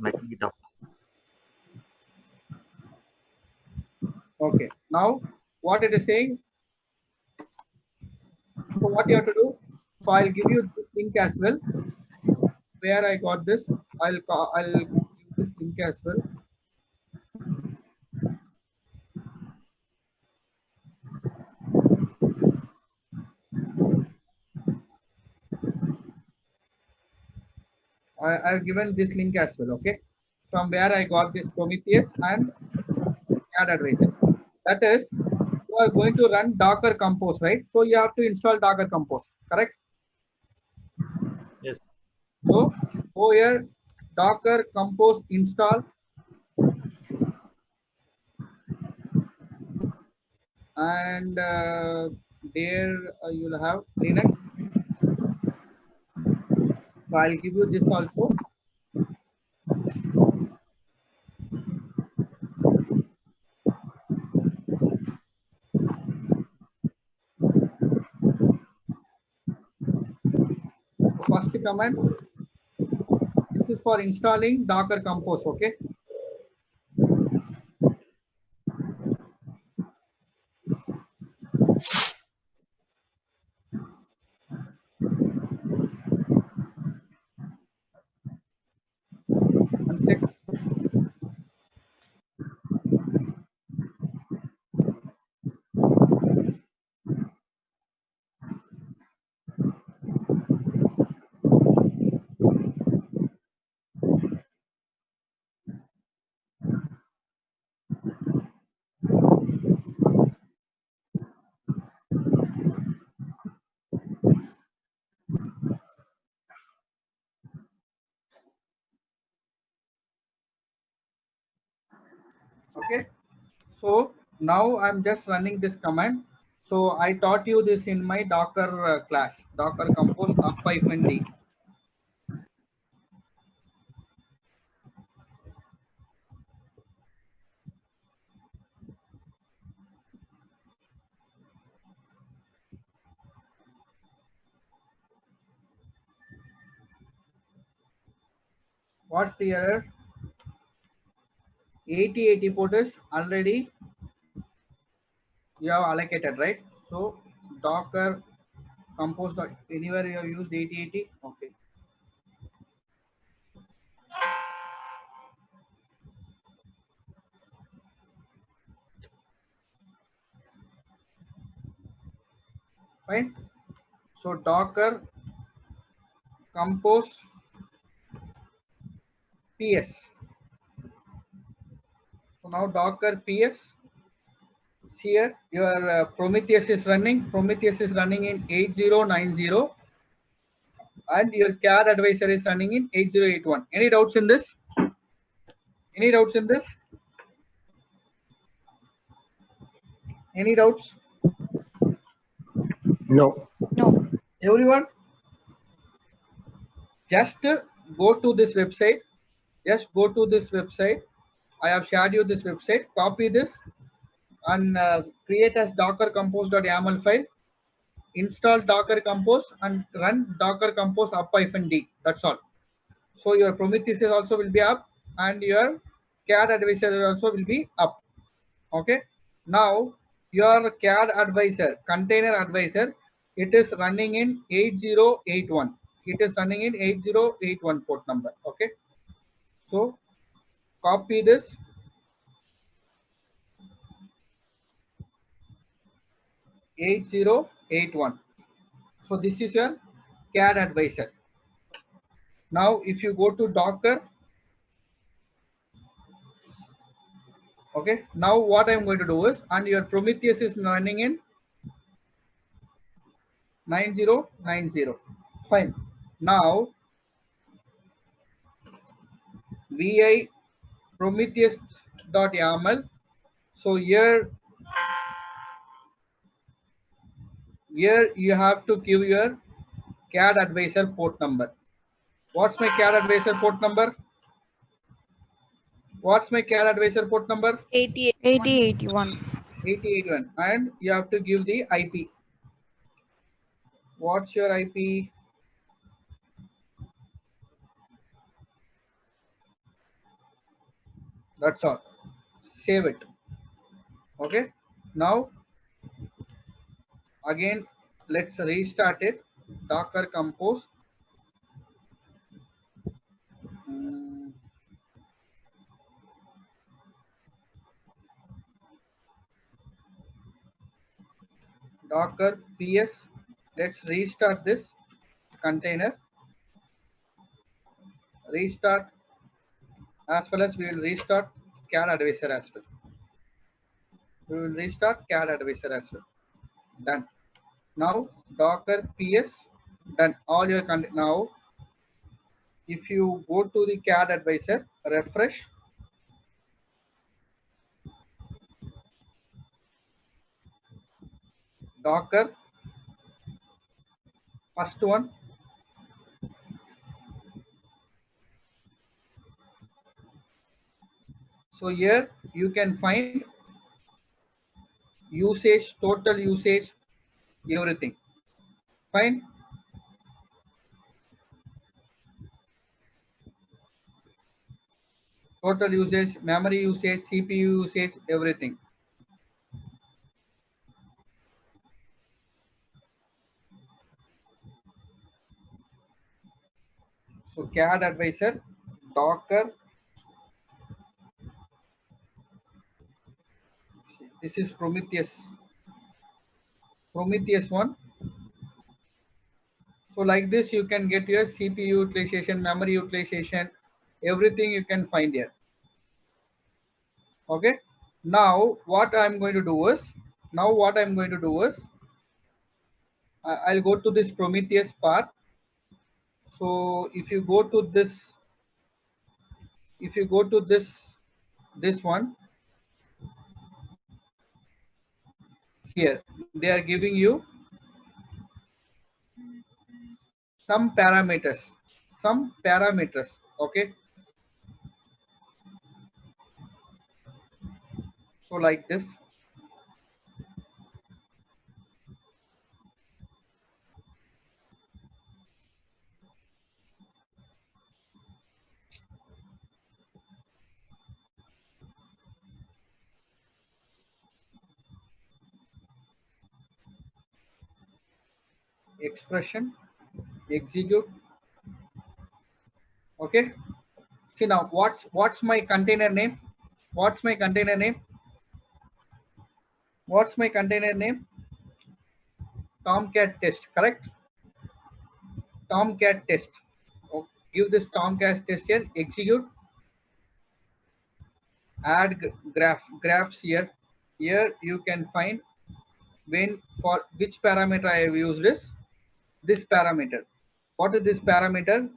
S6: making it up.
S1: Okay. Now what it is saying? So what you have to do? So I'll give you this link as well. Where I got this, I'll give this link as well. I've given this link as well. Okay. From where I got this Prometheus and CAD advisor. That is, you are going to run Docker Compose, right? So you have to install Docker Compose, correct?
S6: Yes.
S1: So go here, Docker Compose install, and there you'll have Linux. So I'll give you this also. So first command, this is for installing Docker Compose, okay? One sec. Okay. So now I'm just running this command. So I taught you this in my Docker class, Docker Compose up-d. What's the error? 8080 port is already you have allocated, right? So Docker compose dot anywhere you have used 8080. Okay. Fine. So Docker compose PS. So now Docker PS. Here your Prometheus is running. Prometheus is running in 8090 and your CAD advisor is running in 8081. Any doubts in this? Any doubts in this? Any doubts?
S4: No.
S5: No.
S1: Everyone, just go to this website. Just go to this website. I have shared you this website. Copy this and create as docker compose.yaml file. Install Docker Compose and run Docker Compose up-d. That's all. So your Prometheus also will be up and your CAD advisor also will be up. Okay. Now your CAD advisor, container advisor, it is running in 8081. It is running in 8081 port number. Okay. So copy this. 8081. So this is your CAD advisor. Now if you go to Docker, okay, now what I'm going to do is, and your Prometheus is running in 9090. Fine. Now vi prometheus.yaml. So here you have to give your CAD advisor port number. What's my CAD advisor port number? What's my CAD advisor port number?
S5: 8081.
S1: 8081. And you have to give the IP. What's your IP? That's all. Save it. Okay. Now again let's restart it. Docker compose. Mm, Docker PS. Let's restart this container. Restart as well as we will restart CAD advisor as well. We will restart CAD advisor as well. Done. Now Docker PS done. All your now if you go to the CAD advisor, refresh. Docker first one. So here you can find usage, total usage, everything. Fine. Total usage, memory usage, CPU usage, everything. So CAD advisor, Docker. This is Prometheus. Prometheus one. So like this, you can get your CPU utilization, memory utilization, everything you can find here. Okay. Now what I'm going to do is, I'll go to this Prometheus part. So if you go to this, this one here, they are giving you some parameters. Okay. So like this. expression, execute. Okay. See now, what's my container name? What's my container name? What's my container name? Tomcat test, correct? Tomcat test. Oh, give this Tomcat test here, execute, add graphs here. Here you can find when for which parameter I have used this parameter. What is this parameter?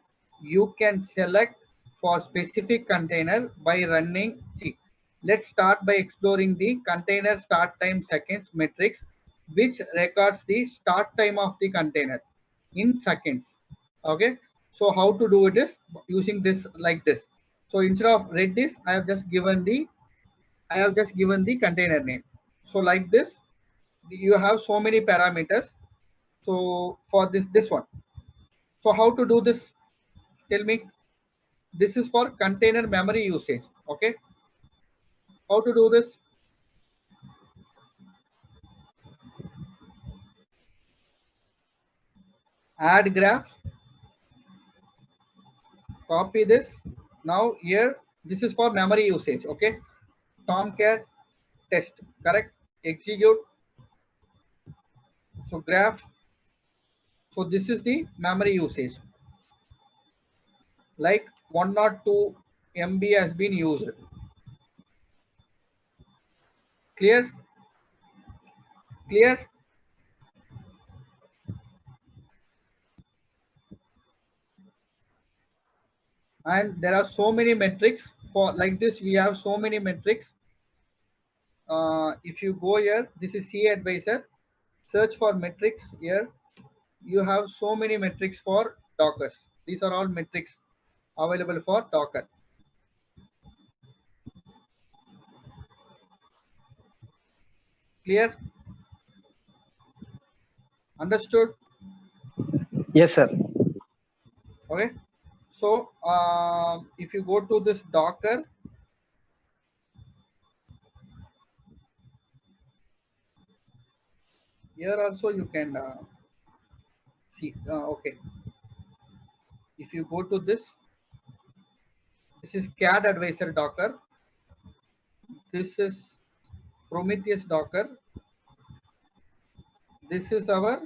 S1: You can select for specific container by running. See, let's start by exploring the container start time seconds metrics, which records the start time of the container in seconds. Okay, so how to do it is using this like this. So instead of Redis, I have just given the container name. So like this, you have so many parameters. So for this one, so how to do this? Tell me. This is for container memory usage. Okay. How to do this? Add graph. Copy this. Now here, this is for memory usage. Okay. Tomcat test. Correct. Execute. So graph. So this is the memory usage. Like 102 MB has been used. Clear? Clear? And there are so many metrics for like this. We have so many metrics. If you go here, this is C advisor. Search for metrics here. You have so many metrics for Dockers. These are all metrics available for Docker. Clear? Understood?
S10: Yes, sir.
S1: Okay. So if you go to this Docker, here also you can see. Okay. If you go to this is CAD advisor Docker. This is Prometheus Docker. This is our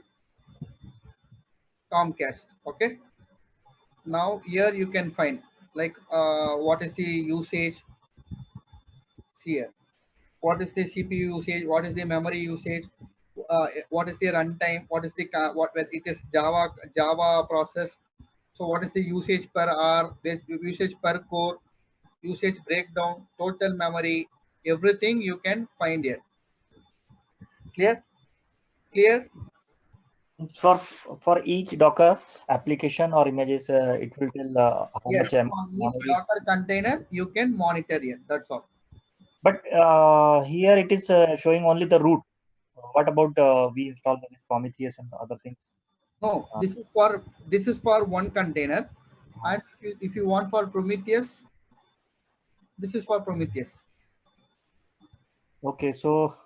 S1: Tomcast. Okay. Now here you can find like what is the usage here, what is the CPU usage, what is the memory usage, what is the runtime, what is the what whether it is Java process. So what is the usage per hour, usage per core, usage breakdown, total memory, everything you can find here. Clear? Clear?
S6: For each Docker application or images, it will tell how
S1: Yes,
S6: much
S1: on each Docker container you can monitor here. That's all.
S6: But here it is showing only the root. What about we install this Prometheus and other things?
S1: No, this is for one container, and if you want for Prometheus, this is for Prometheus.
S6: Okay, so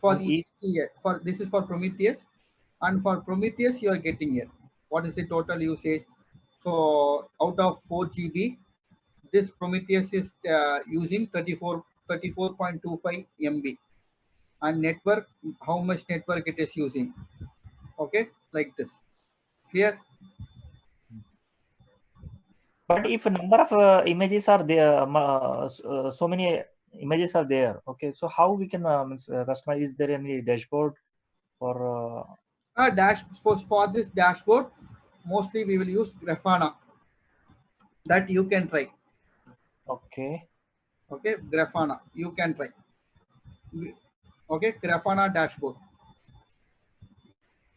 S1: for each here, for this is for Prometheus, and for Prometheus you are getting here what is the total usage. So out of 4 GB, this Prometheus is using 34.25 MB, and network, how much network it is using. Okay, like this. Clear?
S6: But if a number of images are there, so many images are there. Okay, so how we can customize? Is there any dashboard for?
S1: For this dashboard, mostly we will use Grafana. That you can try.
S6: Okay.
S1: Okay, Grafana you can try. Okay, Grafana dashboard.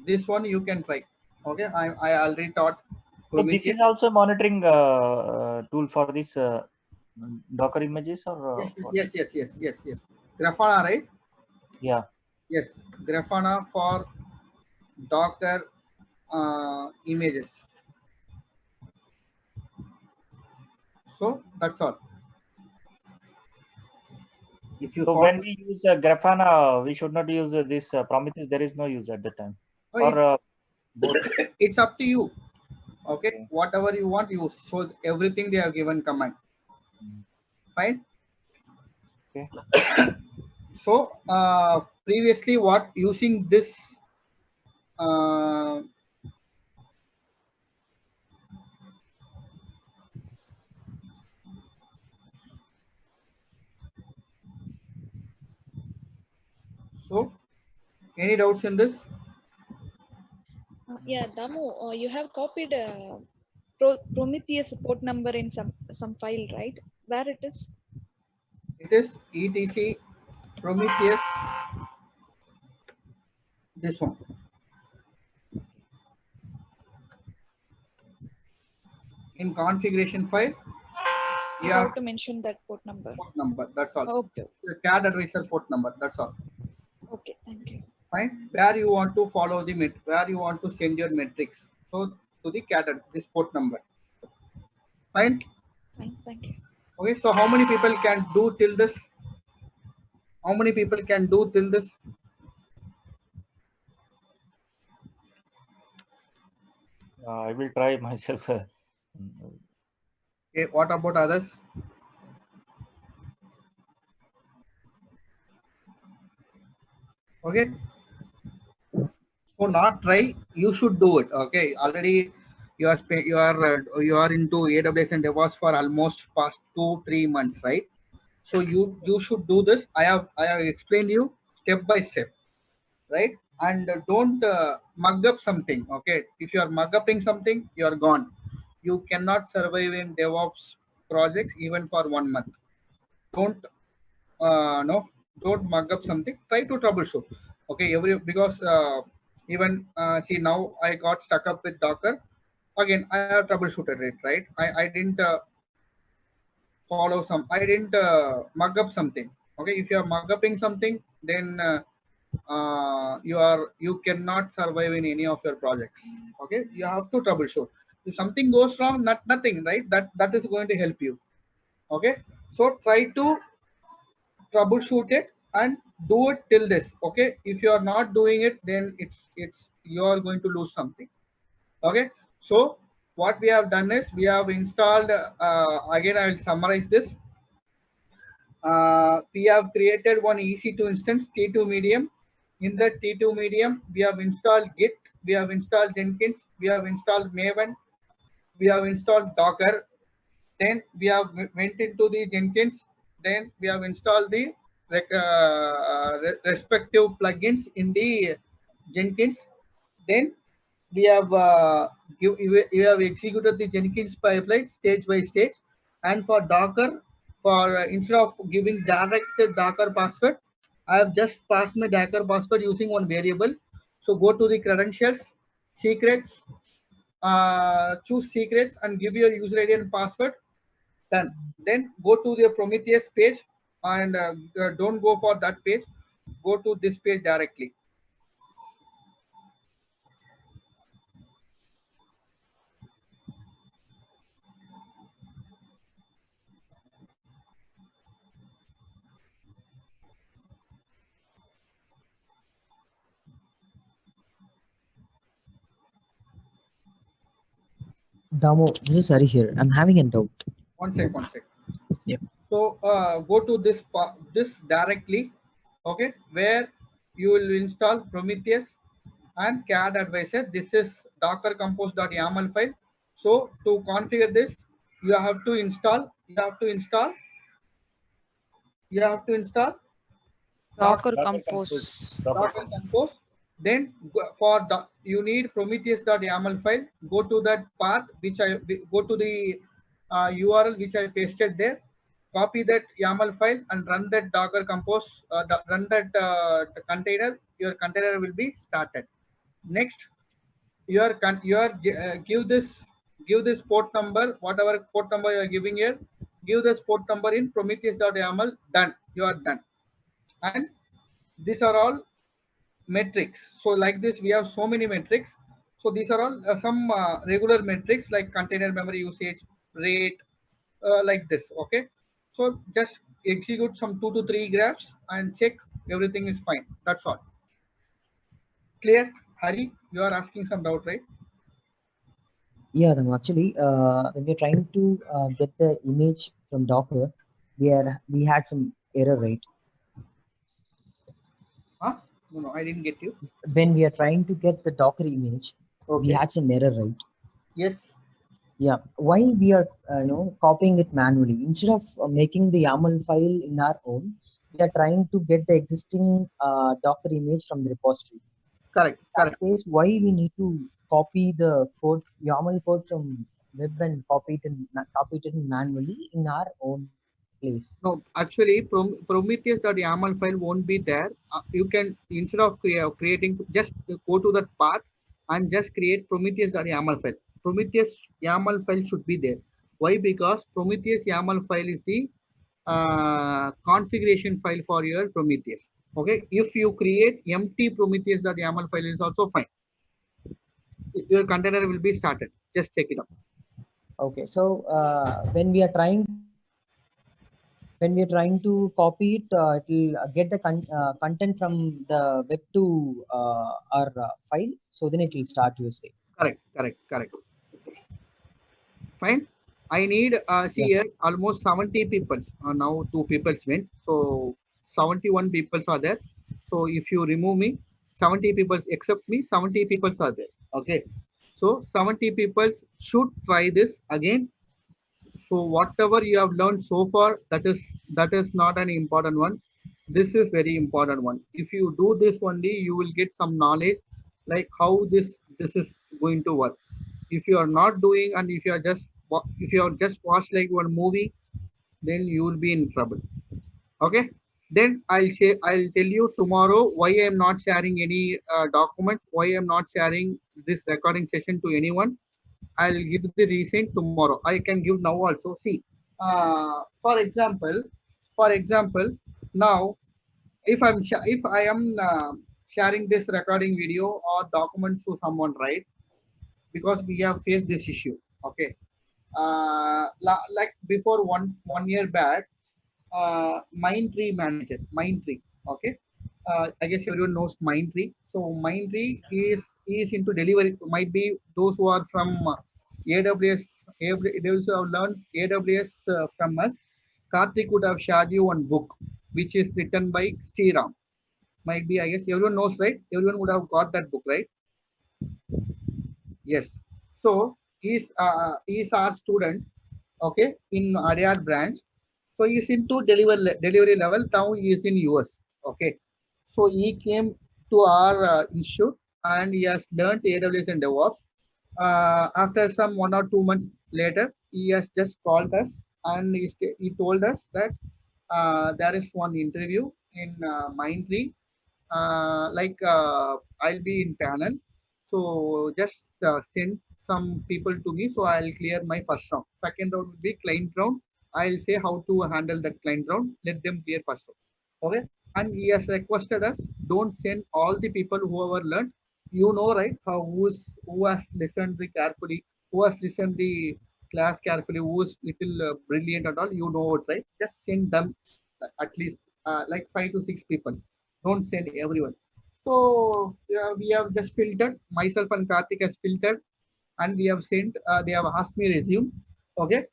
S1: This one you can try. Okay, I already taught.
S6: So this is also monitoring tool for this Docker images or?
S1: Yes. Grafana, right?
S6: Yeah.
S1: Yes, Grafana for Docker images. So that's all. If you
S6: when we use Grafana, we should not use this Prometheus. There is no use at the time.
S8: Both.
S1: It's up to you. Okay, whatever you want, use. So everything they have given command. Fine.
S2: Okay.
S1: So previously, what using this uh, so any doubts in this?
S5: Yeah, Damu, you have copied Prometheus port number in some file, right? Where it is?
S1: It is etc Prometheus. This one. In configuration file,
S5: You
S1: you
S5: have to mention that port number.
S1: port number. That's all.
S5: Okay.
S1: The CAD advisor port number. That's all.
S5: Okay, thank you.
S1: Fine. Where you want to follow the where you want to send your metrics. So to the CAD this port number. Fine.
S5: Fine, thank you.
S1: Okay. So how many people can do till this? How many people can do till this?
S8: I will try myself.
S1: Okay. What about others? Okay. So not try. You should do it. Okay. Already you are into AWS and DevOps for almost past 2-3 months, right? So you should do this. I have explained you step by step, right? And don't mug up something. Okay. If you are mug upping something, you are gone. You cannot survive in DevOps projects even for 1 month. Don't no, don't mug up something. Try to troubleshoot. Okay, because even see now I got stuck up with Docker. Again, I have troubleshooted it. Right, I didn't follow some. I didn't mug up something. Okay, if you are mug upping something, then you cannot survive in any of your projects. Okay, you have to troubleshoot. If something goes wrong, nothing, right? That is going to help you. Okay, so try to troubleshoot it and do it till this. Okay, if you are not doing it, then it's you are going to lose something. Okay, so what we have done is we have installed again I will summarize this. We have created one EC2 instance T2 medium. In the T2 medium we have installed Git, we have installed Jenkins, we have installed Maven, we have installed Docker. Then we have went into the Jenkins. Then we have installed the respective plugins in the Jenkins. Then we have you have executed the Jenkins pipeline stage by stage. And for Docker, for instead of giving direct Docker password, I have just passed my Docker password using one variable. So go to the credentials, secrets, choose secrets and give your user ID and password. Done. Then go to the Prometheus page and don't go for that page. Go to this page directly.
S11: Damo, this is Hari here. I'm having a doubt.
S1: One sec.
S11: Yeah.
S1: So go to this directly. Okay, where you will install Prometheus and CAD advisor. This is Docker compose.yaml file. So to configure this, you have to install.
S5: Docker compose.
S1: Docker compose. Then for the you need prometheus.yaml file. Go to that path which I go to the URL which I pasted there. Copy that YAML file and run that Docker compose. Run that container. Your container will be started. Next, give this port number, whatever port number you are giving here. Give this port number in prometheus.yaml. Done. You are done. And these are all metrics. So like this we have so many metrics. So these are all some regular metrics like container memory usage, rate, like this. Okay, so just execute some 2 to 3 graphs and check everything is fine. That's all. Clear? Hari, you are asking some doubt, right?
S11: Yeah, Damu, actually, when we're trying to get the image from Docker, we had some error, right?
S1: Huh? No, I didn't get you.
S11: When we are trying to get the Docker image, we
S1: Okay.
S11: had some error, right?
S1: Yes.
S11: Yeah. Why we are copying it manually instead of making the YAML file in our own? We are trying to get the existing Docker image from the repository.
S1: Correct.
S11: In that
S1: Correct.
S11: case, why we need to copy the code, YAML code from web and copy it in manually in our own place?
S1: No, actually, Prometheus.yaml file won't be there. You can, instead of creating, just go to that path and just create Prometheus.yaml file. Prometheus YAML file should be there. Why? Because Prometheus YAML file is the configuration file for your Prometheus. Okay. If you create empty Prometheus.yaml file is also fine. Your container will be started. Just check it out.
S11: Okay, so when we are trying to copy it, it will get the content from the web to our file. So then it will start, you say.
S1: Correct. Correct. Correct. Fine. I need see
S11: Yeah.
S1: here almost 70 people. Now 2 people went. So 71 people are there. So if you remove me, 70 people except me, 70 people are there. Okay. So 70 people should try this again. So whatever you have learned so far, that is not an important one. This is very important one. If you do this only, you will get some knowledge like how this is going to work. If you are not doing, and if you are just watch like one movie, then you will be in trouble. Okay. Then I'll tell you tomorrow why I am not sharing any documents, why I am not sharing this recording session to anyone. I'll give the reason tomorrow. I can give now also. See, for example, now if I am sharing this recording video or documents to someone, right? Because we have faced this issue. Okay. Like before one year back, Mindtree manager, Mindtree. Okay. I guess everyone knows Mindtree. So Mindtree is into delivery. Might be those who are from AWS. Those who have learned AWS from us. Karthik would have shared you one book, which is written by Sriram. Might be, I guess everyone knows, right? Everyone would have got that book, right? Yes. So he's our student, okay, in Adyar branch. So he's into delivery level. Now he is in US. Okay. So he came to our institute and he has learned AWS and DevOps. After some 1 or 2 months later, he has just called us and he told us that there is one interview in Mindtree. I'll be in panel. So just send some people to me. So I'll clear my first round. Second round will be client round. I'll say how to handle that client round. Let them clear first round. Okay. And he has requested us, don't send all the people who have learned. You know, right? Who has listened the carefully, who has listened the class carefully, who is little brilliant and all. You know it, right? Just send them at least like 5 to 6 people. Don't send everyone. So we have just filtered. Myself and Karthik has filtered, and we have sent. They have asked me resume. Okay,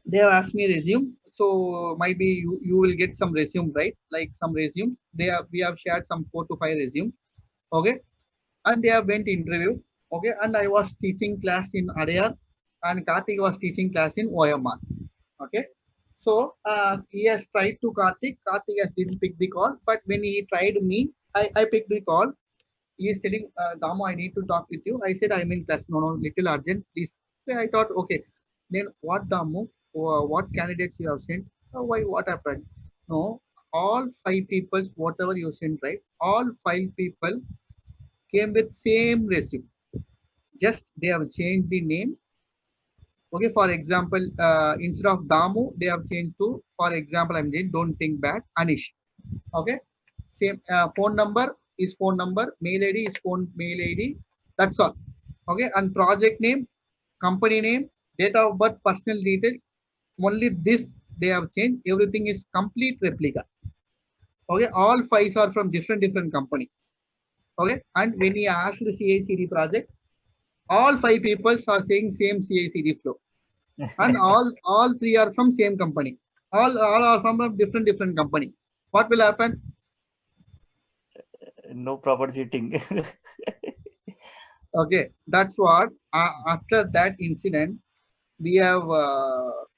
S1: they have asked me resume. So might be you will get some resume, right? Like some resume. We have shared some 4 to 5 resume. Okay, and they have went interview. Okay, and I was teaching class in Adyar, and Karthik was teaching class in OMR. Okay, so he has tried to Karthik. Karthik has didn't pick the call, but when he tried me, I picked the call. He is telling, Damu, I need to talk with you. I said, I'm in class. No, little urgent, please. So I thought, okay. Then what, Damu? What candidates you have sent? Why? What happened? No, all 5 people, whatever you sent, right? All 5 people came with same resume. Just they have changed the name. Okay, for example, instead of Damu, they have changed to, for example, I'm saying, don't think bad, Anish. Okay, same phone number is phone number, mail ID is mail ID. That's all. Okay, and project name, company name, date of birth, personal details. Only this they have changed. Everything is complete replica. Okay, all 5 are from different company. Okay, and when he asked the CI/CD project, all 5 people are saying same CI/CD flow, and all 3 are from same company. All are from a different company. What will happen?
S8: No proper cheating.
S1: Okay, that's what. After that incident, we have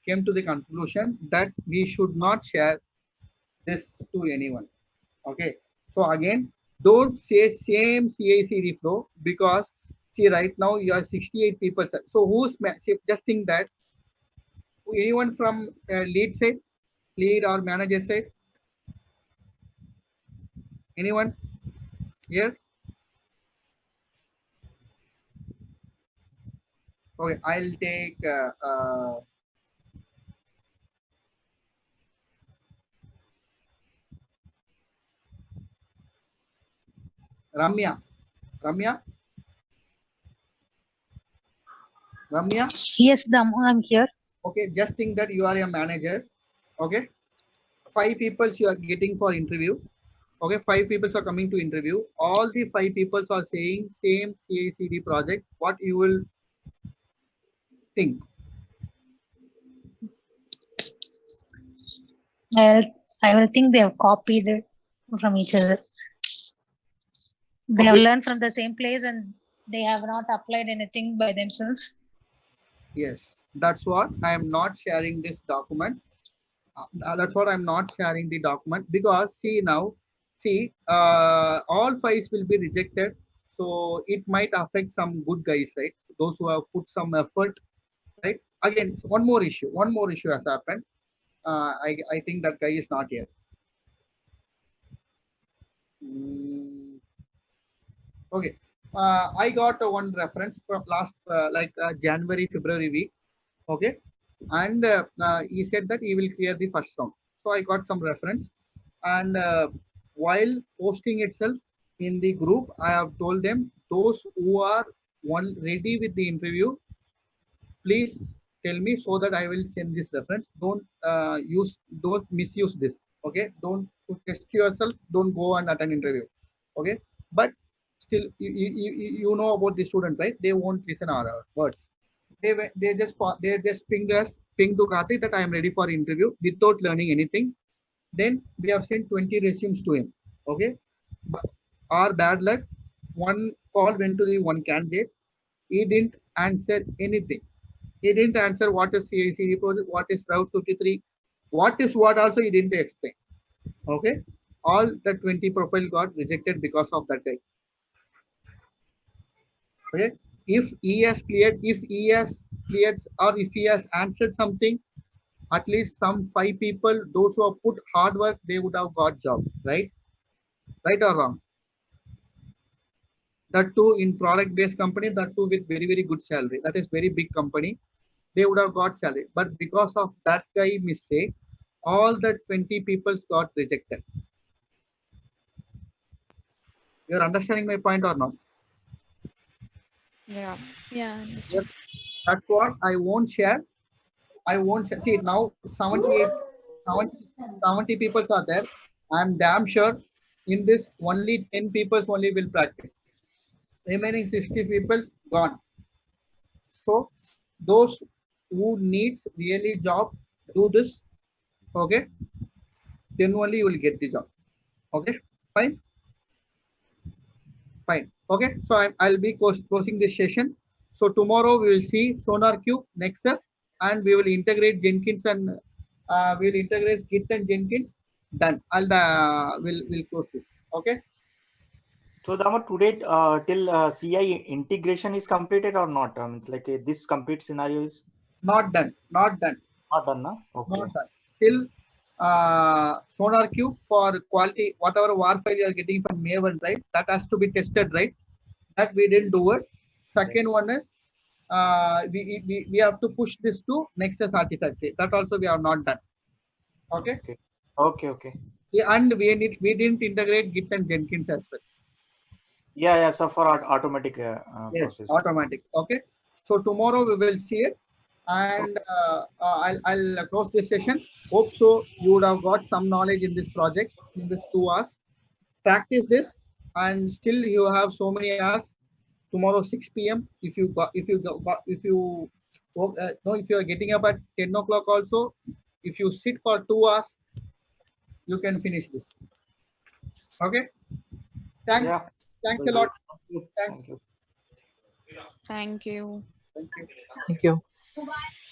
S1: came to the conclusion that we should not share this to anyone. Okay, so again, don't say same CI/CD flow, because see right now you are 68 people. So just think that anyone from lead side, lead or manager side, anyone here? Okay, I'll take Ramya. Ramya, Ramya.
S12: Yes, Damu, I'm here.
S1: Okay, just think that you are a manager. Okay, 5 people you are getting for interview. Okay, 5 people are coming to interview. All the 5 people are saying same CI/CD project. What you will think?
S12: I'll, I will think they have copied it from each other. They have
S1: Okay.
S12: learned from the same place and they have not applied anything by themselves.
S1: Yes, that's what I am not sharing this document. That's what I'm not sharing the document, because see now, see, all 5 will be rejected. So it might affect some good guys, right? Those who have put some effort, right? Again, one more issue has happened. I think that guy is not here. Mm, okay. I got one reference from last January, February week. Okay. And he said that he will clear the first round. So I got some reference. And while posting itself in the group, I have told them, those who are ready with the interview, please tell me so that I will send this reference. Don't misuse this. Okay, don't to test yourself, don't go and attend interview. Okay, but still you know about the student, right? They won't listen our words. They just ping to Karthik that I am ready for interview without learning anything. Then we have sent 20 resumes to him. Okay, but our bad luck, one call went to the one candidate. He didn't answer anything. He didn't answer what is CICD project, what is Route 53, what is what also he didn't explain. Okay, all the 20 profile got rejected because of that guy. Okay, if he has cleared, or if he has answered something, at least some 5 people, those who have put hard work, they would have got job, right? Right or wrong? That too in product based company, that too with very good salary. That is very big company. They would have got salary, but because of that guy mistake, all the 20 people got rejected. You're understanding my point or not?
S5: Yeah. Yeah,
S1: Yes,
S5: understand.
S1: that's what I won't share. I won't share. See now 78, 70 people are there. I'm damn sure in this only 10 people only will practice. Remaining 60 people gone. So those who needs really job, do this. Okay, then only you will get the job. Okay, fine. Fine. Okay. So I'll be closing this session. So tomorrow we will see SonarQube, Nexus, and we will integrate Jenkins, and we will integrate Git and Jenkins. Done. We'll close this. Okay.
S6: So Dama, today till CI integration is completed or not? It's like this complete scenario is
S1: Not done. Not done.
S6: not done, na? Okay.
S1: Not done. Still SonarQube for quality, whatever WAR file you are getting from Maven, right? That has to be tested, right? That we didn't do it. Second one is we have to push this to Nexus Artifactory. That also we have not done. Okay.
S6: Okay.
S1: Yeah, and we didn't integrate Git and Jenkins as well.
S6: Yeah. So for automatic
S1: Yes,
S6: process.
S1: automatic. Okay. So tomorrow we will see it, and I'll close this session. Hope so you would have got some knowledge in this project in this 2 hours. Practice this. and still you have so many hours. Tomorrow 6 p.m. If you no, if you are getting up at 10 o'clock also, if you sit for 2 hours, you can finish this. Okay. Thanks.
S8: Yeah.
S1: Thanks a lot.
S8: Thank you.
S1: Thanks.
S8: Thank you.
S5: Thank you.
S1: Thank you.
S10: Thank you.
S12: Bye.